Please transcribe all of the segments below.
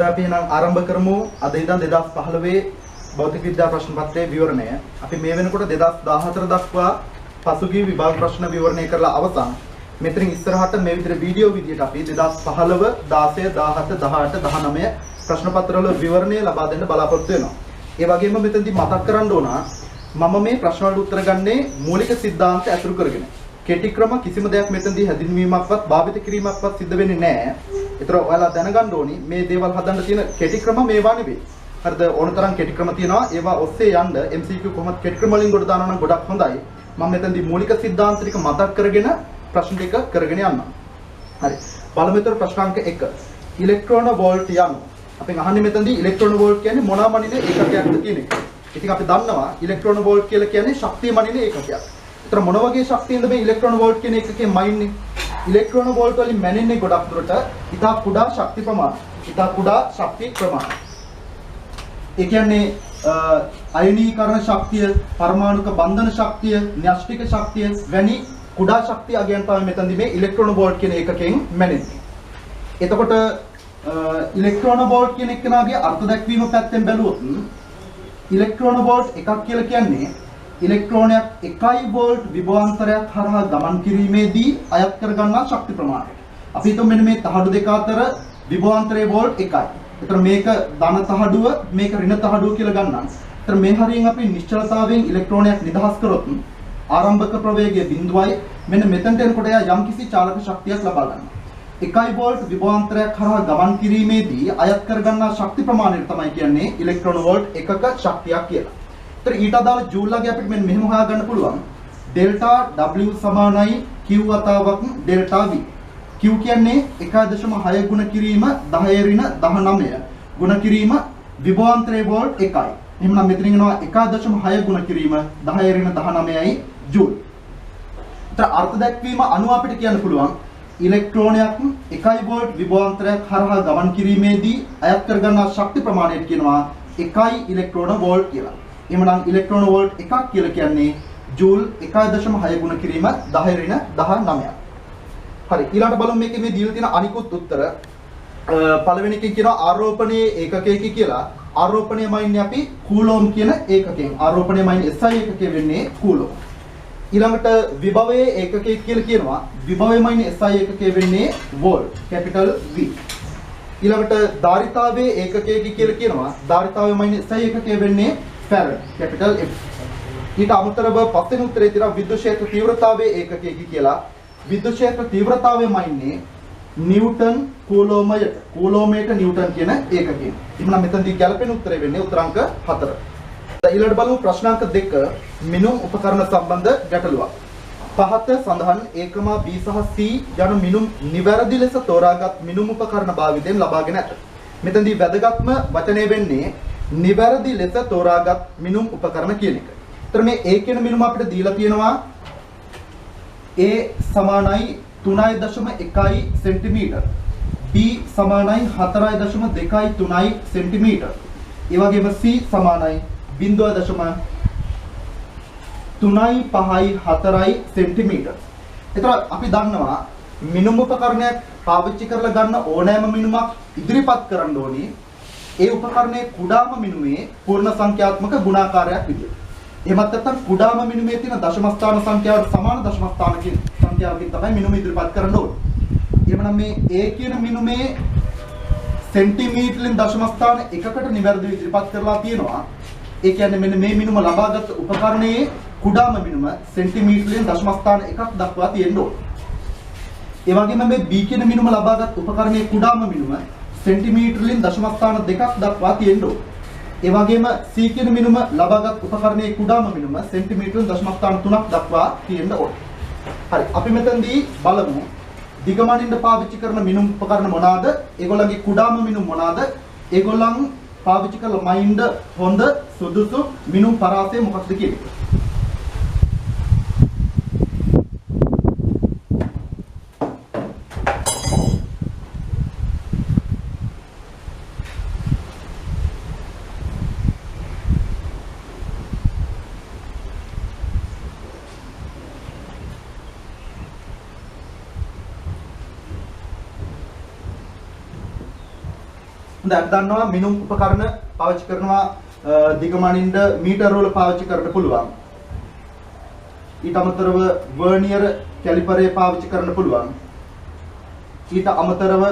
අපි නම් ආරම්භ කරමු අද ඉඳන් 2015 භෞතික විද්‍යා ප්‍රශ්න පත්‍රයේ විවරණය. අපි මේ වෙනකොට 2014 දක්වා පසුගිය විභාග ප්‍රශ්න විවරණය කරලා අවසන්. මෙතනින් ඉස්සරහට මේ විදිහට වීඩියෝ විදියට අපි 2015 16 17 18 19 ප්‍රශ්න පත්‍රවල විවරණය ලබා දෙන්න බලාපොරොත්තු වෙනවා. ඒ වගේම මෙතනදී මතක් කරන්න ඕන මම මේ ප්‍රශ්න වලට උත්තර ගන්නේ මූලික સિદ્ધාන්ත ඇසුරු කරගෙන. කෙටි ක්‍රම කිසිම දෙයක් මෙතනදී හැඳින්වීමක්වත් භාවිත කිරීමක්වත් සිද්ධ වෙන්නේ නැහැ. ඒතර ඔයාලා දැනගන්න ඕනි මේ දේවල් හදන්න තියෙන කෙටි ක්‍රම මේවා නෙවෙයි. හරිද? ඕනතරම් කෙටි ක්‍රම තියෙනවා. ඒවා ඔස්සේ යන්න MCQ කොහොමද කෙටි ක්‍රම වලින් කොට දානවා නම් ගොඩක් හොඳයි. මම මෙතනදී මූලික સિદ્ધාන්ත ටික මතක් කරගෙන ප්‍රශ්න ටික කරගෙන යන්න. හරි. බලමුතර ප්‍රශ්නාංක 1. ඉලෙක්ට්‍රෝන වෝල්ට් යන. අපි අහන්නේ මෙතනදී ඉලෙක්ට්‍රෝන වෝල්ට් කියන්නේ මොනවා මනින ඒකකයක්ද කියන එක. ඉතින් අපි දන්නවා ඉලෙක්ට්‍රෝන වෝල්ට් කියලා කියන්නේ ශක්තිය මනින ඒකකයක්. ඒතර මොන වගේ ශක්තියෙන්ද මේ ඉලෙක්ට්‍රෝන වෝල්ට් කියන එකකේ මනින්නේ? ඉලෙක්ට්‍රෝන වෝල්ට් වලින් මැනෙන්නේ ගොඩක් දුරට ඉතා කුඩා ශක්ති ප්‍රමාණය. ඉතා කුඩා ශක්ති ප්‍රමාණය. ඒ කියන්නේ අයනීකරණ ශක්තිය, පරමාණුක බන්ධන ශක්තිය, න්‍යෂ්ටික ශක්තිය වැනි කුඩා ශක්තිය අගයන් තමයි මෙතනදී මේ ඉලෙක්ට්‍රෝන වෝල්ට් කියන එකකෙන් මැනෙන්නේ. එතකොට ඉලෙක්ට්‍රෝන වෝල්ට් කියන එකනාගේ අර්ථ දැක්වීම පැත්තෙන් බැලුවොත් ඉලෙක්ට්‍රෝන වෝල්ට් එකක් කියලා කියන්නේ ඉලෙක්ට්‍රෝනයක් 1 වෝල්ට් විභවාන්තරයක් හරහා ගමන් කිරීමේදී අයත් කරගන්නා ශක්ති ප්‍රමාණය. අපි හිතමු මෙන්න මේ තහඩු දෙක අතර විභවාන්තරයේ වෝල්ට් 1යි. ඒතර මේක ධන තහඩුව මේක ඍණ තහඩුව කියලා ගන්නම්. ඒතර මේ හරියෙන් අපි නිශ්චලතාවයෙන් ඉලෙක්ට්‍රෝනයක් නිදහස් කරොත් ආරම්භක ප්‍රවේගය 0යි. මෙන්න මෙතනට එනකොට එයා යම්කිසි චාලක ශක්තියක් ලබා ගන්නවා. 1 වෝල්ට් විභවාන්තරයක් හරහා ගමන් කිරීමේදී අයත් කරගන්නා ශක්ති ප්‍රමාණය තමයි කියන්නේ ඉලෙක්ට්‍රෝන වෝල්ට් එකක ශක්තියක් කියලා. ඒතර ඊට අදාළ ජූල් ලගේ අපිට මෙන්න මෙහෙම හොයාගන්න පුළුවන්. ඩෙල්ටා W සමානයි Q වතාවක් ඩෙල්ටා V. Q කියන්නේ 1.6 ගුණ කිරීම 10 ඍණ 19 ගුණ කිරීම විභවාන්තරයේ වෝල්ට් 1යි. එහෙනම් මෙතනින් එනවා 1.6 ගුණ කිරීම 10 ඍණ 19යි ජූල්. ඒතර අර්ථ දැක්වීම අනුව අපිට කියන්න පුළුවන් ඉලෙක්ට්‍රෝනයක් 1 වෝල්ට් විභවාන්තරයක් හරහා ගමන් කිරීමේදී අයත් කරගන්නා ශක්ති ප්‍රමාණයට කියනවා 1 ඉලෙක්ට්‍රෝන වෝල්ට් කියලා. එහෙනම් ඉලෙක්ට්‍රෝන වෝල්ට් එකක් කියලා කියන්නේ ජූල් 1.6 ගුණ කිරීම 10 ඍණ 19ක්. හරි, ඊළඟට බලමු මේකේ මේ දීලා තියෙන අනිකුත් උත්තර. පළවෙනි එකේ කියනවා ආරෝපණයේ ඒකකයක කියලා. ආරෝපණයම ඉන්නේ අපි කූලෝම් කියන ඒකකයෙන්. ආරෝපණයම ඉන්නේ SI ඒකකයේ වෙන්නේ කූලෝම්. ඊළඟට විභවයේ ඒකකය කියලා කියනවා. විභවයම ඉන්නේ SI ඒකකයේ වෙන්නේ වෝල්ට්, කැපිටල් V. ඊළඟට ධාරිතාවයේ ඒකකයක කියලා කියනවා. ධාරිතාවයම ඉන්නේ SI ඒකකයේ වෙන්නේ farad, කැපිටල් F. ඊට අමතරව පස්වෙනි උත්තරේ තියෙනවා විද්‍යුත් ක්ෂේත්‍ර තීව්‍රතාවයේ ඒකකයක කියලා. විද්‍යුත් ක්ෂේත්‍ර තීව්‍රතාවයම ඉන්නේ නිව්ටන් කූලෝමයට. කූලෝමයට නිව්ටන් කියන ඒකකයෙන්. එහෙනම් මෙතනදී ගැළපෙන උත්තරේ වෙන්නේ උත්තරාංක 4. ඊළඟට බලමු ප්‍රශ්නාංක 2 මිනුම් උපකරණ සම්බන්ධ ගැටලුවක්. පහත සඳහන් A, B සහ C යන මිනුම් නිවැරදි ලෙස තෝරාගත් මිනුම් උපකරණ භාවිතයෙන් ලබාගෙන ඇත. මෙතනදී වැදගත්ම වචනේ වෙන්නේ නිවැරදි ලෙස තෝරාගත් මිනුම් උපකරණ කියන එක. ඒතර මේ A කියන මිනුම අපිට දීලා තියෙනවා A සමානයි 3.1 සෙන්ටිමීටර්, B සමානයි 4.23 සෙන්ටිමීටර්. ඒ වගේම C සමානයි 0.354 සෙන්ටිමීටර්. ඒතර අපි දන්නවා මිනුම් උපකරණයක් පාවිච්චි කරලා ගන්න ඕනෑම මිනුමක් ඉදිරිපත් කරන්න ඕනේ ඒ උපකරණයේ කුඩාම මිනුමේ පූර්ණ සංඛ්‍යාත්මක ගුණාකාරයක් විදියට. එහෙමත් නැත්නම් කුඩාම මිනුමේ තියෙන දශම ස්ථාන සංඛ්‍යාවට සමාන දශම ස්ථානකින් සංඛ්‍යාවකින් තමයි මිනුම ඉදිරිපත් කරන්න ඕනේ. එහෙමනම් මේ A කියන මිනුමේ සෙන්ටිමීටරෙන් දශම ස්ථාන එකකට නිවැරදිව ඉදිරිපත් කරලා තියෙනවා. ඒ කියන්නේ මෙන්න මේ මිනුම ලබාගත් උපකරණයේ කුඩාම මිනුම සෙන්ටිමීටරෙන් දශම ස්ථාන එකක් දක්වා තියෙන්න ඕනේ. ඒ වගේම මේ B කියන මිනුම ලබාගත් උපකරණයේ කුඩාම මිනුම සෙන්ටිමීටරෙන් දශම ස්ථාන දෙකක් දක්වා තියෙන්න ඕනේ. ඒ වගේම C කියන මිනුම ලබාගත් උපකරණයේ කුඩාම මිනුම සෙන්ටිමීටරෙන් දශම ස්ථාන 3ක් දක්වා තියෙන්න ඕනේ. හරි, අපි මෙතනදී බලමු දිගමනින්න පාවිච්චි කරන මිනුම් උපකරණ මොනවාද? ඒගොල්ලන්ගේ කුඩාම මිනුම් මොනවාද? ඒගොල්ලන් පාවිච්චි කරලා මයින්ඩ් හොඳ සුදුසු මිනුම් පරාසය මොකක්ද කියන්නේ? දැන් දන්නවා මිනුම් උපකරණ පාවිච්චි කරනවා දිගමනින්ද මීටර වල පාවිච්චි කරන්න පුළුවන්. ඊට අමතරව වර්නියර් කැලිපරේ පාවිච්චි කරන්න පුළුවන්. ඊට අමතරව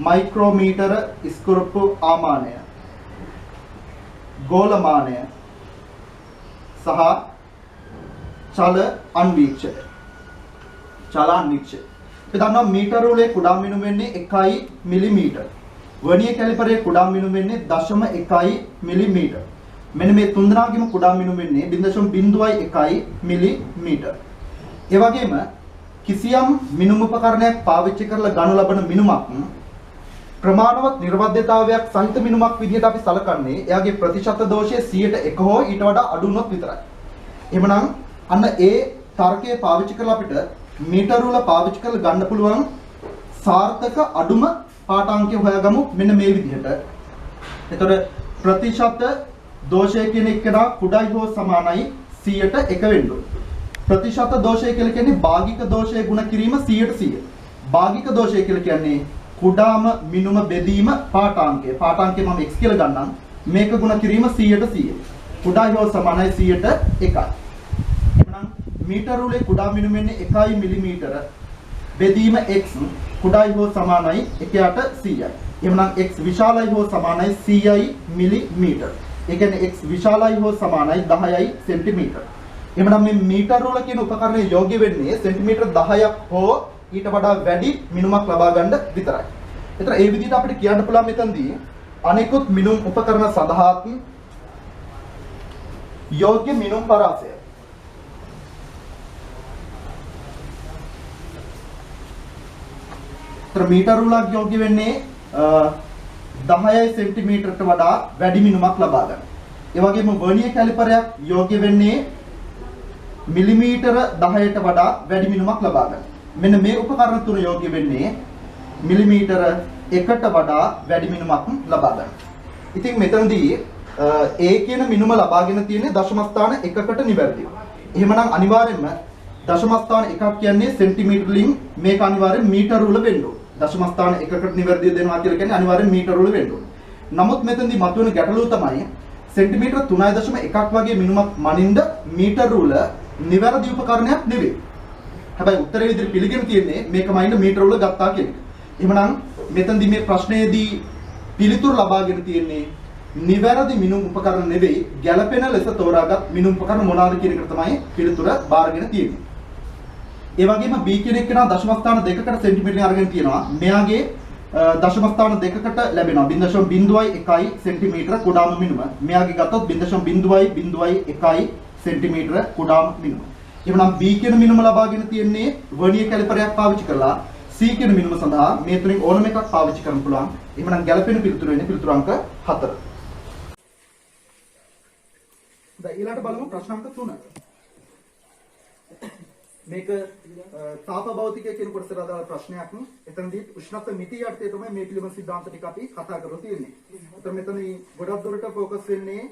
මයික්‍රෝමීටර ස්ක්‍රූප් ආමානය, ගෝලමානය සහ චල අන්වීක්ෂක. චල අන්වීක්ෂක. අපි දන්නවා මීටර වලේ කුඩා මිනුම වෙන්නේ 1 මිලිමීටර. වර්නියර් කැලිපරේ කුඩා මිනුම වෙන්නේ 0.1 මිලිමීටර. මෙන්න මේ තුන්දෙනාගේම කුඩා මිනුම වෙන්නේ 0.01 මිලිමීටර. ඒ වගේම කිසියම් මිනුම් උපකරණයක් පාවිච්චි කරලා ගනු ලබන මිනුමක් ප්‍රමාණවත් නිර්වද්‍යතාවයක් සහිත මිනුමක් විදිහට අපි සලකන්නේ එයාගේ ප්‍රතිශත දෝෂය 101 හෝ ඊට වඩා අඩු වුණොත් විතරයි. එහෙමනම් අන්න ඒ තර්කය පාවිච්චි කරලා අපිට මීටර වල පාවිච්චි කරලා ගන්න පුළුවන් සාර්ථක අඩුම පාඨාංකය හොයාගමු මෙන්න මේ විදිහට. එතකොට ප්‍රතිශත දෝෂය කියන එක කුඩායි හෝ සමානයි 100ට 1 වෙන්න ඕනේ. ප්‍රතිශත දෝෂය කියලා කියන්නේ භාගික දෝෂය ගුණ කිරීම 100%. භාගික දෝෂය කියලා කියන්නේ කුඩාම මිනුම බෙදීම පාඨාංකය. පාඨාංකය මම x කියලා ගන්නම්. මේක ගුණ කිරීම 100ට 100. කුඩායි හෝ සමානයි 100ට 1යි. එහෙනම් මීටර වලේ කුඩා මිනුම වෙන්නේ 1 මිලිමීටර. බෙදීම x කුඩායි හෝ සමානයි 1ට 100යි. එහෙනම් x විශාලයි හෝ සමානයි 100යි මිලිමීටර. ඒ කියන්නේ x විශාලයි හෝ සමානයි 10යි සෙන්ටිමීටර. එහෙනම් මේ මීටර වල කියන උපකරණය යෝග්‍ය වෙන්නේ සෙන්ටිමීටර 10ක් හෝ ඊට වඩා වැඩි මිනුමක් ලබා ගන්න විතරයි. ඒතර ඒ විදිහට අපිට කියන්න පුළුවන් මෙතනදී අනෙකුත් මිනුම් උපකරණ සඳහාත් යෝග්‍ය මිනුම් පරාසය. ඒතර මීටර වලක් යෝග්‍ය වෙන්නේ 10 සෙන්ටිමීටරට වඩා වැඩි මිනුමක් ලබා ගන්න. ඒ වගේම වර්නියර් කැලිපරයක් යෝග්‍ය වෙන්නේ මිලිමීටර 10ට වඩා වැඩි මිනුමක් ලබා ගන්න. මෙන්න මේ උපකරණ තුන යෝග්‍ය වෙන්නේ මිලිමීටර 1ට වඩා වැඩි මිනුමක් ලබා ගන්න. ඉතින් මෙතනදී A කියන මිනුම ලබාගෙන තියෙන්නේ දශම ස්ථාන 1කට නිවැරදිව. එහෙමනම් අනිවාර්යයෙන්ම දශම ස්ථාන 1ක් කියන්නේ සෙන්ටිමීටර වලින් මේක අනිවාර්යෙන් මීටර වල වෙන්න ඕන. දශම ස්ථාන 1කට නිවැරදිව දෙනවා කියලා කියන්නේ අනිවාර්යෙන් මීටර වල වෙන්න ඕන. නමුත් මෙතනදී මතුවෙන ගැටලුව තමයි සෙන්ටිමීටර 3.1ක් වගේ මිනුමක් මනින්ද මීටර වල නිවැරදි උපකරණයක් නෙවෙයි. හැබැයි උත්තරේ විදිහට පිළිගෙන තියෙන්නේ මේකම අයින මීටර වල ගත්තා කියන එක. එහෙමනම් මෙතනදී මේ ප්‍රශ්නයේදී පිළිතුරු ලබාගෙන තියෙන්නේ නිවැරදි මිනුම් උපකරණ නෙවෙයි ගැළපෙන ලෙස තෝරාගත් මිනුම් උපකරණ මොනවාද කියන එක තමයි පිළිතුර බාරගෙන තියෙන්නේ. ඒ වගේම B කියන එක නා දශම ස්ථාන 2කට සෙන්ටිමීටරෙන් අරගෙන තියෙනවා. මෙයාගේ දශම ස්ථාන 2කට ලැබෙනවා 0.01 සෙන්ටිමීටර කුඩාම මිනුම. මෙයාගේ ගත්තොත් 0.01 සෙන්ටිමීටර කුඩාම මිනුම. එහෙනම් B කියන මිනුම ලබාගෙන තියෙන්නේ වර්නියර් කැලිපරයක් පාවිච්චි කරලා C කියන මිනුම සඳහා මේ තුنين ඕනම එකක් පාවිච්චි කරන්න පුළුවන්. එහෙනම් ගැළපෙන පිළිතුර වෙන්නේ පිළිතුර අංක 4. දැන් ඊළඟට බලමු ප්‍රශ්න අංක 3. මේක තාප භෞතිකය කියන කොටසට අදාළ ප්‍රශ්නයක්. එතනදී උෂ්ණත්ව මිතිය යටතේ තමයි මේ පිළිබඳ සිද්ධාන්ත ටික අපි කතා කරලා තියෙන්නේ. ඒතර මෙතනදී ගොඩක් දුරට ફોකස් වෙන්නේ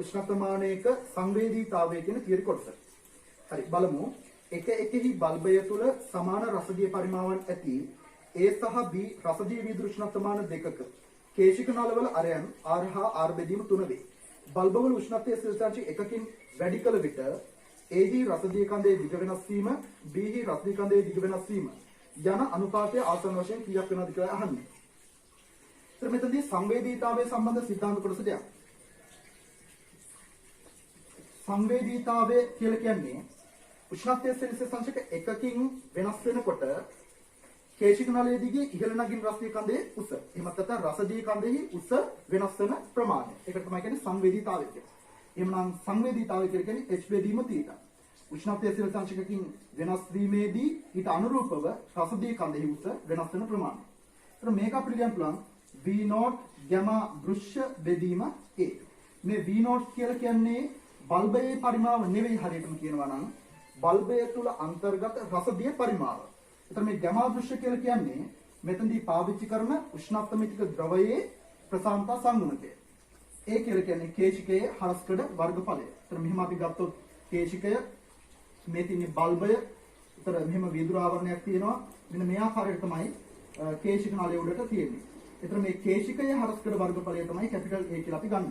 උෂ්ණත්වමානයක සංවේදීතාවය කියන තියරි කොටස. හරි බලමු. එක එකෙහි බල්බය තුල සමාන රසදිය පරිමාවන් ඇති A සහ B රසදිය විදුලි උෂ්ණත්වමාන දෙකක කේශික නළවල අරයන් R හා R බෙදීම 3 වේ. බල්බවල උෂ්ණත්වය සෙල්සියස් 1කින් වැඩි කළ විට A හි රසදිය කන්දේ දිග වෙනස් වීම B හි රසදිය කන්දේ දිග වෙනස් වීම යන අනුපාතය ආසන්න වශයෙන් කීයක් වෙනවද කියලා අහන්නේ. ඊට මෙතනදී සංවේදීතාවය සම්බන්ධ සිද්ධාන්ත කොටසට යන්න. සංවේදීතාවය කියලා කියන්නේ උෂ්ණත්වය සෙල්සියස් අංශක 1කින් වෙනස් වෙනකොට කේශික නළයේ දිගේ ඉහළ නගින් රසදිය කන්දේ උස. එහෙමත් නැත්නම් රසදිය කන්දෙහි උස වෙනස් වෙන ප්‍රමාණය. ඒකට තමයි කියන්නේ සංවේදීතාවය කියන්නේ. එහෙනම් සංවේදීතාවය කියන්නේ H බෙදීම θ. උෂ්ණත්වය සෙල්සියස් අංශකකින් වෙනස් වීමේදී ඊට අනුරූපව රසදිය කන්දෙහි උස වෙනස් වෙන ප්‍රමාණය. ඒතර මේක අපිට කියන්න පුළුවන් V0 ගැමා දෘශ්‍ය බෙදීම A. මේ V0 කියලා කියන්නේ බල්බයේ පරිමාව නෙවෙයි හරියටම කියනවා නම් බල්බය තුල අන්තර්ගත රසදිය පරිමාව. ඒතර මේ ගැමා දෘශ්‍ය කියලා කියන්නේ මෙතනදී පාවිච්චි කරන උෂ්ණත්වමිතික ද්‍රවයේ ප්‍රසාන්තා සංගුණකය. ඒ කියලා කියන්නේ කේශිකයේ හරස්කඩ වර්ගඵලය. ඒතර මෙහිම අපි ගත්තොත් කේශිකය මේ තියෙන බල්බය. ඒතර මෙහිම වීදුරු ආවරණයක් තියෙනවා. මෙන්න මේ ආකාරයට තමයි කේශික නළය උඩට තියෙන්නේ. එතන මේ කේශිකයේ හරස්කඩ වර්ගඵලය තමයි කැපිටල් A කියලා අපි ගන්න.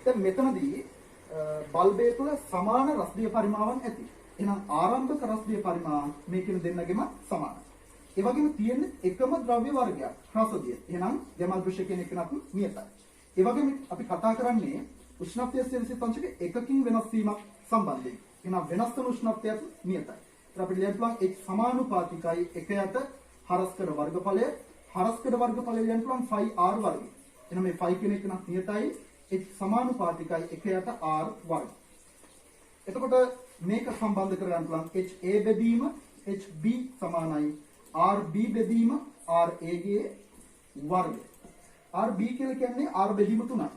දැන් මෙතනදී බල්බය තුළ සමාන රස්දිය පරිමාවන් ඇති. එහෙනම් ආරම්භක රස්දිය පරිමාව මේ කියන දෙන්නගෙම සමානයි. ඒ වගේම තියෙන එකම ද්‍රව්‍ය වර්ගයක් රසදිය. එහෙනම් ගැමල් දෘශ්‍ය කියන එක නත් නියතයි. ඒ වගේම අපි කතා කරන්නේ උෂ්ණත්වය සෙල්සියස් අංශක එකකින් වෙනස් වීමක් සම්බන්ධයෙන්. එහෙනම් වෙනස් වන උෂ්ණත්වයත් නියතයි. ඒත් අපිට ලියන්න පුළුවන් H සමානුපාතිකයි 1යට හරස්කඩ වර්ගඵලය. හරස්කඩ වර්ගඵලය ලියන්න පුළුවන් 5r වර්ගය. එහෙනම් මේ 5 කියන එක නම් නියතයි. H සමානුපාතිකයි 1යට r වර්ගය. එතකොට මේක සම්බන්ධ කරගන්න පුළුවන් HA බෙදීම HB සමානයි RB බෙදීම RA ගේ වර්ගය. RB කියලා කියන්නේ R බෙදීම 3යි.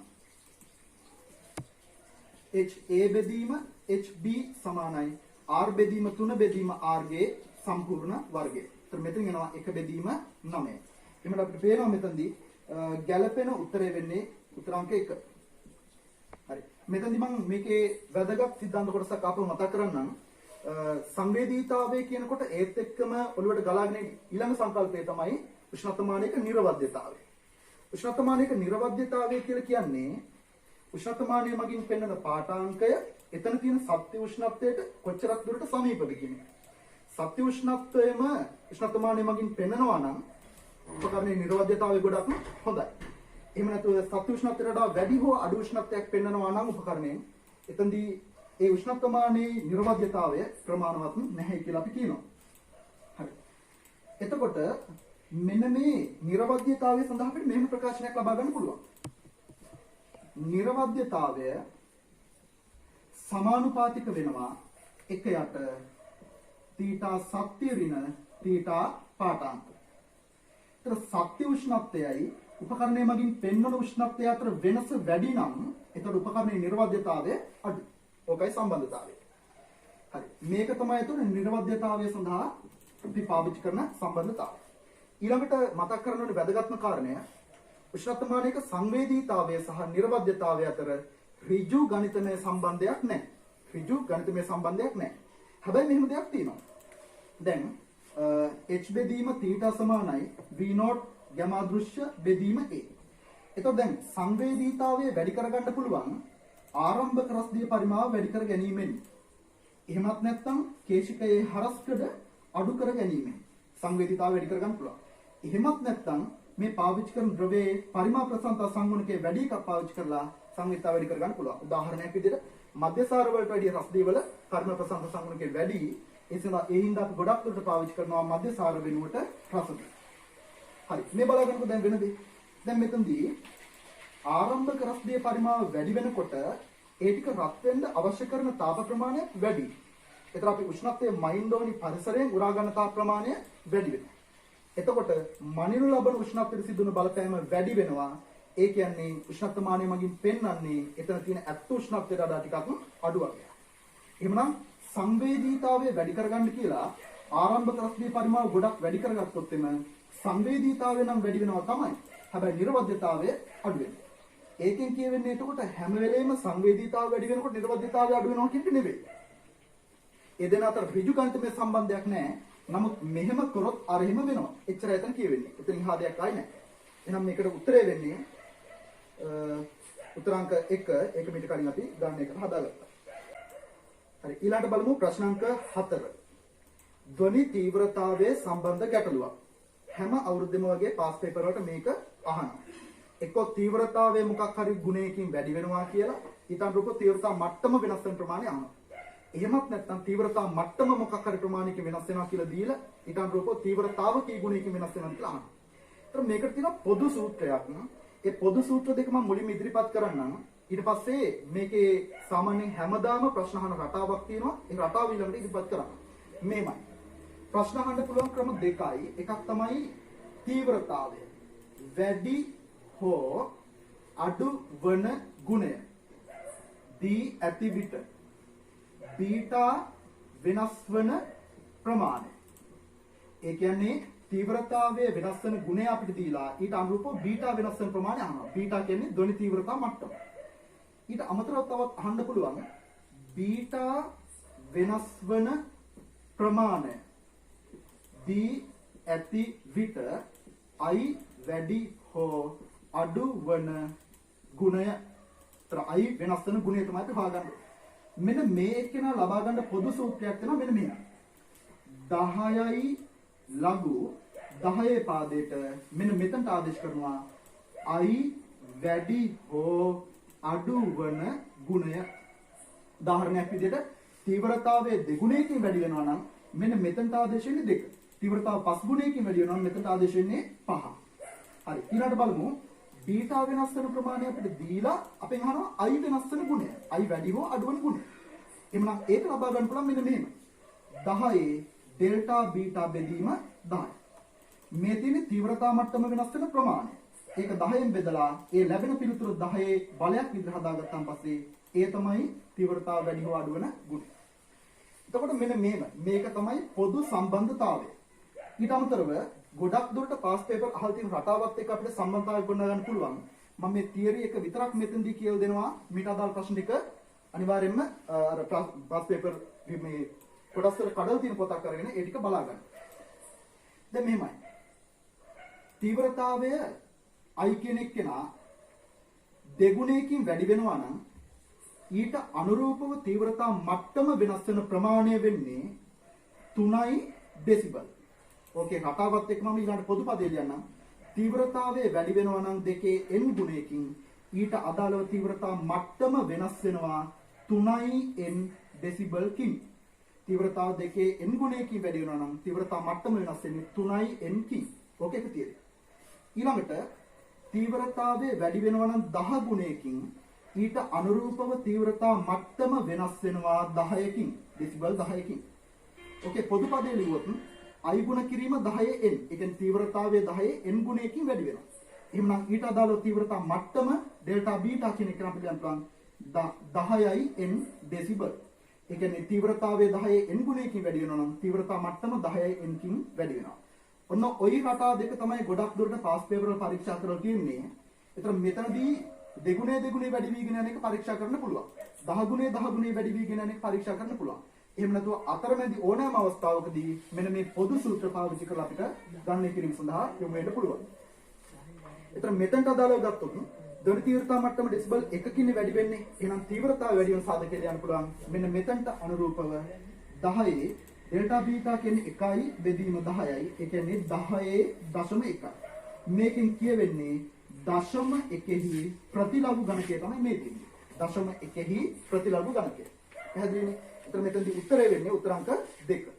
HA බෙදීම HB සමානයි R බෙදීම 3 බෙදීම R ගේ සම්පූර්ණ වර්ගය. ඒතර මෙතන එනවා 1 බෙදීම 9. එහමද අපිට පේනවා මෙතනදී ගැළපෙන උත්තරය වෙන්නේ උත්තරාංක 1. හරි. මෙතනදී මම මේකේ වැදගත් සිද්ධාන්ත කොටසක් ආපහු මතක් කරන්නම්. සංවේදීතාවය කියනකොට ඒත් එක්කම ඔළුවට ගලාගෙන ඊළඟ සංකල්පය තමයි උෂ්ණත්වමානයක නිර්වද්‍යතාවය. උෂ්ණත්වමානයක නිර්වද්‍යතාවය කියලා කියන්නේ උෂ්ණත්වමානය මගින් පෙන්වන පාඨාංකය එතන තියෙන සත්‍ය උෂ්ණත්වයට කොච්චරක් දුරට සමීපද කියන එක. සත්‍ය උෂ්ණත්වයම උෂ්ණත්වමානය මගින් පෙන්වනවා නම් උපකරණයේ නිර්වද්‍යතාවය ගොඩක් හොඳයි. එහෙම නැත්නම් සත්‍ය උෂ්ණත්වයට වඩා වැඩි හෝ අඩු උෂ්ණත්වයක් පෙන්වනවා නම් උපකරණයෙන් එතෙන්දී ඒ උෂ්ණත්වමානයේ නිර්වද්‍යතාවය ප්‍රමාණවත් නැහැ කියලා අපි කියනවා. හරි. එතකොට මෙන්න මේ නිර්වද්‍යතාවය සඳහා අපිට මෙහෙම ප්‍රකාශනයක් ලබා ගන්න පුළුවන්. නිර්වද්‍යතාවය සමානුපාතික වෙනවා 1යට තීටා සත්‍ය ඍණ තීටා පාඨාංක. ඒතර සත්‍ය උෂ්ණත්වයයි උපකරණය මගින් පෙන්වන උෂ්ණත්වය අතර වෙනස වැඩි නම් එතකොට උපකරණයේ නිර්වද්‍යතාවය අඩු. ඕකයි සම්බන්ධතාවය. හරි. මේක තමයි එතකොට නිර්වද්‍යතාවය සඳහා අපි පාවිච්චි කරන සම්බන්ධතාවය. ඊළඟට මතක් කරගන්න ඕනේ වැදගත්ම කාරණය උෂ්ණත්වමානයක සංවේදීතාවය සහ නිර්වද්‍යතාවය අතර ඍජු ගණිතමය සම්බන්ධයක් නැහැ. ඍජු ගණිතමය සම්බන්ධයක් නැහැ. හැබැයි මෙහෙම දෙයක් තියෙනවා. දැන් h බෙදීම θ සමානයි v0 ගැමා දෘශ්‍ය බෙදීම a. එතකොට දැන් සංවේදීතාවය වැඩි කරගන්න පුළුවන් ආරම්භක රස්දිය පරිමාව වැඩි කර ගැනීමෙන්. එහෙමත් නැත්නම් කේශිකයේ හරස්කඩ අඩු කර ගැනීමෙන් සංවේදීතාවය වැඩි කර ගන්න පුළුවන්. එහෙමත් නැත්නම් මේ පාවිච්චි කරන ද්‍රවයේ පරිමා ප්‍රසන්නතා සංගුණකයේ වැඩි එකක් පාවිච්චි කරලා සංවේදීතාවය වැඩි කර ගන්න පුළුවන්. උදාහරණයක් විදිහට මධ්‍යසාර වලට වැඩිය රස්දිය වල පරිමා ප්‍රසන්නතා සංගුණකයේ වැඩි. ඒ හින්දා අපි ගොඩක් දුරට පාවිච්චි කරනවා මධ්‍යසාර වෙනුවට රසදිය. හරි. මේ බලාගන්නකො දැන් වෙන දේ. දැන් මෙතනදී ආරම්භක රස්දිය පරිමාව වැඩි වෙනකොට ඒ ටික රත් වෙන්න අවශ්‍ය කරන තාප ප්‍රමාණය වැඩි. ඒතර අපි උෂ්ණත්වයේ මයින්ඩෝනි පරිසරයෙන් උරා ගන්න තාප ප්‍රමාණය වැඩි වෙනවා. එතකොට මනිනු ලබන උෂ්ණත්වයට සිදුවන බලපෑම වැඩි වෙනවා. ඒ කියන්නේ උෂ්ණත්වමානය මගින් පෙන්වන්නේ එතන තියෙන ඇත්ත උෂ්ණත්වයට වඩා ටිකක් අඩු වගේ. එහෙමනම් සංවේදීතාවය වැඩි කරගන්න කියලා ආරම්භක රස්දිය පරිමාව ගොඩක් වැඩි කරගත්තොත් එම සංවේදීතාවය නම් වැඩි වෙනවා තමයි. හැබැයි නිර්වද්‍යතාවය අඩු වෙනවා. ඒකෙන් කියවෙන්නේ එතකොට හැම වෙලේම සංවේදීතාවය වැඩි වෙනකොට නිර්වද්‍යතාවය අඩු වෙනවා කියන එක නෙවෙයි. ඒ දෙක අතර ඍජු ගණිතමය සම්බන්ධයක් නැහැ. නමුත් මෙහෙම කරොත් අර එහෙම වෙනවා. එච්චරයි එතන කියවෙන්නේ. එතන ඉහා දෙයක් ආයි නැහැ. එහෙනම් මේකට උත්තරේ වෙන්නේ උත්තරාංක 1. ඒක මීට කලින් අපි ගන්න එක හදාගත්තා. හරි. ඊළඟට බලමු ප්‍රශ්නාංක 4. ධ්වනි තීව්‍රතාවයේ සම්බන්ධ ගැටලුවක්. හැම අවුරුද්දෙම වගේ පාස් පේපර් වලට මේක අහනවා. එක්ක තීව්‍රතාවය මොකක් හරි ගුණයකින් වැඩි වෙනවා කියලා ඊටන් රූප තීව්‍රතා මට්ටම වෙනස් වෙන ප්‍රමාණය අහනවා. එහෙමත් නැත්නම් තීව්‍රතා මට්ටම මොකක් හරි ප්‍රමාණයකින් වෙනස් වෙනවා කියලා දීලා ඊටන් රූප තීව්‍රතාව කී ගුණයකින් වෙනස් වෙනවා කියලා අහනවා. ඒතර මේකට තියෙනවා පොදු සූත්‍රයක්. ඒ පොදු සූත්‍ර දෙක මම මුලින්ම ඉදිරිපත් කරන්නම්. ඊට පස්සේ මේකේ සාමාන්‍යයෙන් හැමදාම ප්‍රශ්න අහන රටාවක් තියෙනවා. ඒ රටාව ඊළඟට ඉදිරිපත් කරන්න. මේමයි. ප්‍රශ්න අහන්න පුළුවන් ක්‍රම දෙකයි. එකක් තමයි තීව්‍රතාවය. වැඩි හෝ අඩු වන ගුණය. දී ඇති විට බීටා වෙනස් වන ප්‍රමාණය. ඒ කියන්නේ තීව්‍රතාවයේ වෙනස් වෙන ගුණය අපිට දීලා ඊට අනුරූපව බීටා වෙනස් වෙන ප්‍රමාණය අහනවා. බීටා කියන්නේ ධ්වනි තීව්‍රතා මට්ටම. ඊට අමතරව තවත් අහන්න පුළුවන් බීටා වෙනස් වන ප්‍රමාණය දී ඇති විට i වැඩි හෝ අඩු වන ගුණය. තර I වෙනස් වෙන ගුණය තමයි අපි හොයාගන්නේ. මෙන්න මේ එක්කෙනා ලබා ගන්න පොදු සූත්‍රයක් වෙනවා මෙන්න මේක. 10යි ලඝු 10 පාදයට මෙන්න මෙතනට ආදේශ කරනවා I වැඩි හෝ අඩු වන ගුණය. උදාහරණයක් විදිහට තීව්‍රතාවයේ දෙගුණයකින් වැඩි වෙනවා නම් මෙන්න මෙතනට ආදේශ වෙන්නේ 2. තීව්‍රතාව 5 ගුණයකින් වැඩි වෙනවා නම් මෙතනට ආදේශ වෙන්නේ 5. හරි. ඊළඟට බලමු බීටා වෙනස් වෙන ප්‍රමාණය අපිට දීලා අපෙන් අහනවා I වෙනස් වෙන ගුණය. I වැඩි හෝ අඩු වෙන ගුණය. එhmenan ඒක ලබා ගන්න පුළුවන් මෙන්න මෙහෙම. 10 ඩෙල්ටා බීටා බෙදීම 10. මේ තියෙන තීව්‍රතා මට්ටම වෙනස් වෙන ප්‍රමාණය. ඒක 10න් බෙදලා ඒ ලැබෙන පිළිතුරු 10 බලයක් විදිහට හදාගත්තාන් පස්සේ ඒ තමයි තීව්‍රතාව වැඩි හෝ අඩු වෙන ගුණය. එතකොට මෙන්න මේක තමයි පොදු සම්බන්ධතාවය. ඊට අමතරව ගොඩක් දුරට පාස් පේපර් අහලා තියෙන රටාවත් එක්ක අපිට සම්බන්ධතාවයක් ගොඩනගා ගන්න පුළුවන්. මම මේ තියරි එක විතරක් මෙතනදී කියලා දෙනවා. මීට අදාළ ප්‍රශ්න ටික අනිවාර්යයෙන්ම අර පාස් පේපර් මේ කොටස් වල කඩලා තියෙන පොතක් අරගෙන ඒ ටික බලා ගන්න. දැන් මෙහෙමයි. තීව්‍රතාවය I කියන එක්කෙනා දෙගුණයකින් වැඩි වෙනවා නම් ඊට අනුරූපව තීව්‍රතා මට්ටම වෙනස් වෙන ප්‍රමාණය වෙන්නේ 3 ඩෙසිබල්. ඕකේ රටාවත් එක්ක මම ඊළඟ පොදු පදේ ලියන්නම්. තීව්‍රතාවය වැඩි වෙනවා නම් දෙකේ n ගුණයකින් ඊට අදාළව තීව්‍රතා මට්ටම වෙනස් වෙනවා 3n ඩෙසිබල් කින්. තීව්‍රතාව දෙකේ n ගුණයකින් වැඩි වෙනවා නම් තීව්‍රතා මට්ටම වෙනස් වෙන්නේ 3n කින්. ඕකේ ඒක තියෙන්නේ. ඊළඟට තීව්‍රතාවය වැඩි වෙනවා නම් 10 ගුණයකින් ඊට අනුරූපව තීව්‍රතා මට්ටම වෙනස් වෙනවා 10කින් ඩෙසිබල් 10කින්. ඕකේ පොදු පදේ ලියුවොත් I ගුණ කිරීම 10n. ඒ කියන්නේ තීව්‍රතාවය 10n ගුණයකින් වැඩි වෙනවා. එහෙනම් ඊට අදාළව තීව්‍රතා මට්ටම ඩෙල්ටා බීටා කියන එක අපිට කියන්න පුළුවන් 10n ඩෙසිබල්. ඒ කියන්නේ තීව්‍රතාවය 10n ගුණයකින් වැඩි වෙනවා නම් තීව්‍රතා මට්ටම 10n කින් වැඩි වෙනවා. ඔන්න ওই රටා දෙක තමයි ගොඩක් දුරට පාස් පේපර් වල පරීක්ෂා කරලා තියෙන්නේ. ඒතර මෙතනදී දෙගුණේ වැඩි වීගෙන යන එක පරීක්ෂා කරන්න පුළුවන්. 10 ගුණේ වැඩි වීගෙන යන එක පරීක්ෂා කරන්න පුළුවන්. එහෙම නැතුව අතරමැදි ඕනෑම අවස්ථාවකදී මෙන්න මේ පොදු සූත්‍ර පාවිච්චි කරලා අපිට ගණනය කිරීම සඳහා යොමු වෙන්න පුළුවන්. ඒතර මෙතනට අදාළව ගත්තොත් ධන තීව්‍රතා මට්ටම ඩෙසිබල් 1කින් වැඩි වෙන්නේ. එහෙනම් තීව්‍රතාවය වැඩි වෙන සාධකයට යන්න පුළුවන්. මෙන්න මෙතනට අනුරූපව 10 ඩෙල්ටා බීටා කියන්නේ 1යි බෙදීම 10යි. ඒ කියන්නේ 10.1. මේකෙන් කියවෙන්නේ 0.1හි ප්‍රතිලඝු ගණකය තමයි මේ තියෙන්නේ. 0.1හි ප්‍රතිලඝු ගණකය. පැහැදිලිනේ? එතන මෙතනදී උත්තරය වෙන්නේ උත්තර අංක 2.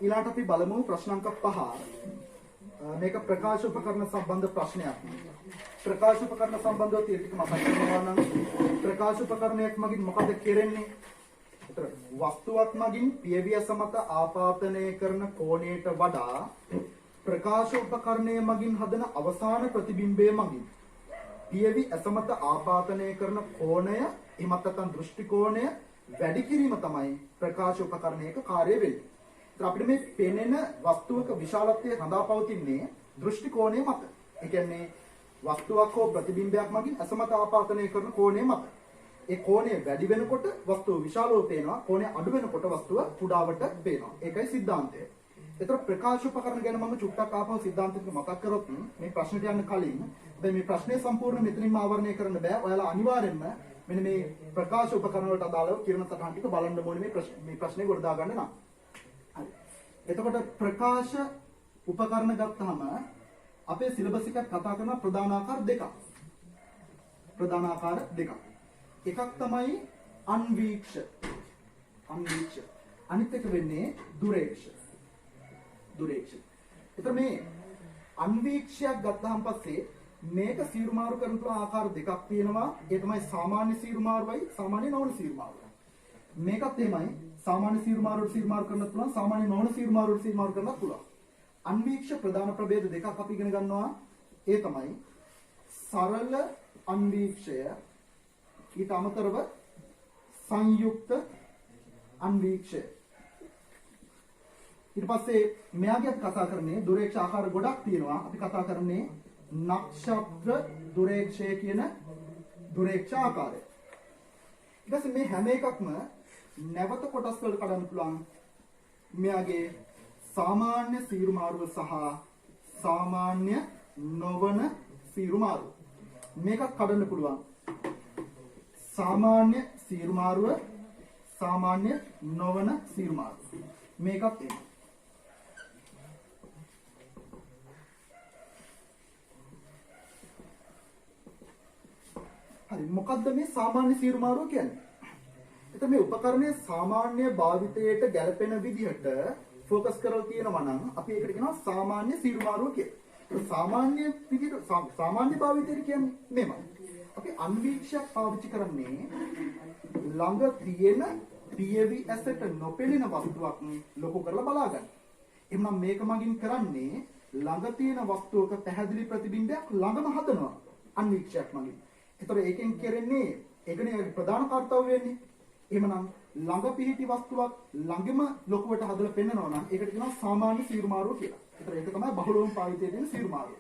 ඊළාට අපි බලමු ප්‍රශ්න අංක 5. මේක ප්‍රකාශ උපකරණ සම්බන්ධ ප්‍රශ්නයක්. ප්‍රකාශ උපකරණ සම්බන්ධව තියෙන ටික මතක් කරගන්නවා නම් ප්‍රකාශ උපකරණයක් මගින් මොකද කෙරෙන්නේ? ඒතර වස්තුවක් මගින් පියවියස මත ආපාතනය කරන කෝණයට වඩා ප්‍රකාශ උපකරණය මගින් හදන අවසාන ප්‍රතිබිම්බය මගින් පියවි ඇස මත ආපාතනය කරන කෝණය එමත් නැත්නම් දෘෂ්ටි කෝණය වැඩි කිරීම තමයි ප්‍රකාශ උපකරණයක කාර්යය වෙන්නේ. ඒත් අපිට මේ පෙනෙන වස්තුවක විශාලත්වය රඳා පවතින්නේ දෘෂ්ටි කෝණය මත. ඒ කියන්නේ වස්තුවක් හෝ ප්‍රතිබිම්බයක් මගින් ඇස මත ආපාතනය කරන කෝණය මත. ඒ කෝණය වැඩි වෙනකොට වස්තුව විශාලව පේනවා, කෝණය අඩු වෙනකොට වස්තුව කුඩාවට පේනවා. ඒකයි સિદ્ધාන්තය. ඒතර ප්‍රකාශ උපකරණ ගැන මම චුට්ටක් ආපහු સિદ્ધාන්තික මතක් කරොත් මේ ප්‍රශ්නෙට යන්න කලින් දැන් මේ ප්‍රශ්නේ සම්පූර්ණ මෙතනින්ම ආවරණය කරන්න බෑ. ඔයාලා අනිවාර්යෙන්ම මෙන්න මේ ප්‍රකාශ උපකරණ වලට අදාළව කිරණ සටහන් ටික බලන්න ඕනේ මේ ප්‍රශ්නේ ගොඩ දා ගන්න නම්. හරි. එතකොට ප්‍රකාශ උපකරණ ගත්තාම අපේ සිලබස් එකත් කතා කරන ප්‍රධාන ආකාර දෙකක්. ප්‍රධාන ආකාර දෙකක්. එකක් තමයි අන්වීක්ෂ. අනිත් එක වෙන්නේ දුරේක්ෂ. එතකොට මේ අන්වීක්ෂයක් ගත්තාන් පස්සේ මේක සීරුමාරු කරන තුන ආකාර දෙකක් තියෙනවා. ඒ තමයි සාමාන්‍ය සීරුමාරුවයි සාමාන්‍ය නොවන සීරුමාරුවයි. මේකත් එහෙමයි. සාමාන්‍ය සීරුමාරුවට සීරුමාරු කරන්න පුළුවන්, සාමාන්‍ය නොවන සීරුමාරුවට සීරුමාරු කරන්න පුළුවන්. අන්වීක්ෂ ප්‍රධාන ප්‍රභේද දෙකක් අපි ඉගෙන ගන්නවා. ඒ තමයි සරල අන්වීක්ෂය, ඊට අමතරව සංයුක්ත අන්වීක්ෂය. ඊට පස්සේ මෙයාගේ කතා කරන්නේ දුරේක්ෂ ආකාර ගොඩක් තියෙනවා. අපි කතා කරන්නේ නක්ෂත්‍ර දුරේක්ෂය කියන දුරේක්ෂ ආකාරය. ඊට පස්සේ මේ හැම එකක්ම නැවත කොටස් වලට කඩන්න පුළුවන්. මෙයාගේ සාමාන්‍ය සීරුමාරුව සහ සාමාන්‍ය නොවන සීරු මාරුව. මේක කඩන්න පුළුවන්. සාමාන්‍ය සීරු මාරුව සාමාන්‍ය නොවන සීරු මාරුව. මේකත් එන්නේ. හරි මොකද්ද මේ සාමාන්‍ය සීරු මාරුව කියන්නේ? එතකොට මේ උපකරණයේ සාමාන්‍ය භාවිතයට ගැලපෙන විදිහට ફોકસ කරලා තියෙනවා නම් අපි ඒකට කියනවා සාමාන්‍ය සීරු මාරුව කියලා. ඒක සාමාන්‍ය විදිහට සාමාන්‍ය භාවිතයට කියන්නේ මේමයි. අපි අන්වීක්ෂයක් පාවිච්චි කරන්නේ ළඟ තියෙන පියවි ඇසට නොපෙළෙන වස්තුවක් ලොකු කරලා බලා ගන්න. එhmenan මේක මගින් කරන්නේ ළඟ තියෙන වස්තුවක පැහැදිලි ප්‍රතිබිම්බයක් ළඟම හදනවා අන්වීක්ෂයක් මගින්. ඒතර ඒකෙන් කරන්නේ ඒකනේ ප්‍රධාන කාර්යය වෙන්නේ. එහෙමනම් ළඟ පිහිටි වස්තුවක් ළඟම ලොකුවට හදලා පෙන්නනවා නම් ඒකට කියනවා සාමාන්‍ය සීරු මාරුව කියලා. ඒතර ඒක තමයි බහුලවම පාවිච්චි වෙන සීරු මාරුව.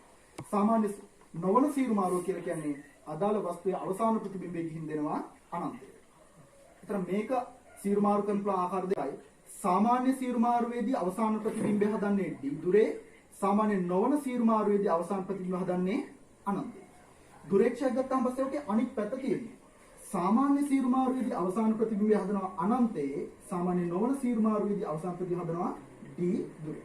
සාමාන්‍ය නොවන සීරු මාරුව කියලා කියන්නේ අදාළ වස්තුවේ අවසාන ප්‍රතිබිම්බයේ ගිහින් දෙනවා අනන්තය. ඒතර මේක සීරු මාරු කරන ආකාර දෙකයි. සාමාන්‍ය සීරු මාරුවේදී අවසාන ප්‍රතිබිම්බය හදන්නේ d දුරේ. සාමාන්‍ය නොවන සීරු මාරුවේදී අවසාන ප්‍රතිබිම්බය හදන්නේ අනන්තය. දුරේක්ෂයක් ගත්තාම පස්සේ ඔකේ අනිත් පැත්ත තියෙනවා. සාමාන්‍ය සීරු මාරුවේදී අවසාන ප්‍රතිබිම්බය හදනවා අනන්තයේ. සාමාන්‍ය නොවන සීරු මාරුවේදී අවසාන ප්‍රතිබිම්බය හදනවා d දුරේ.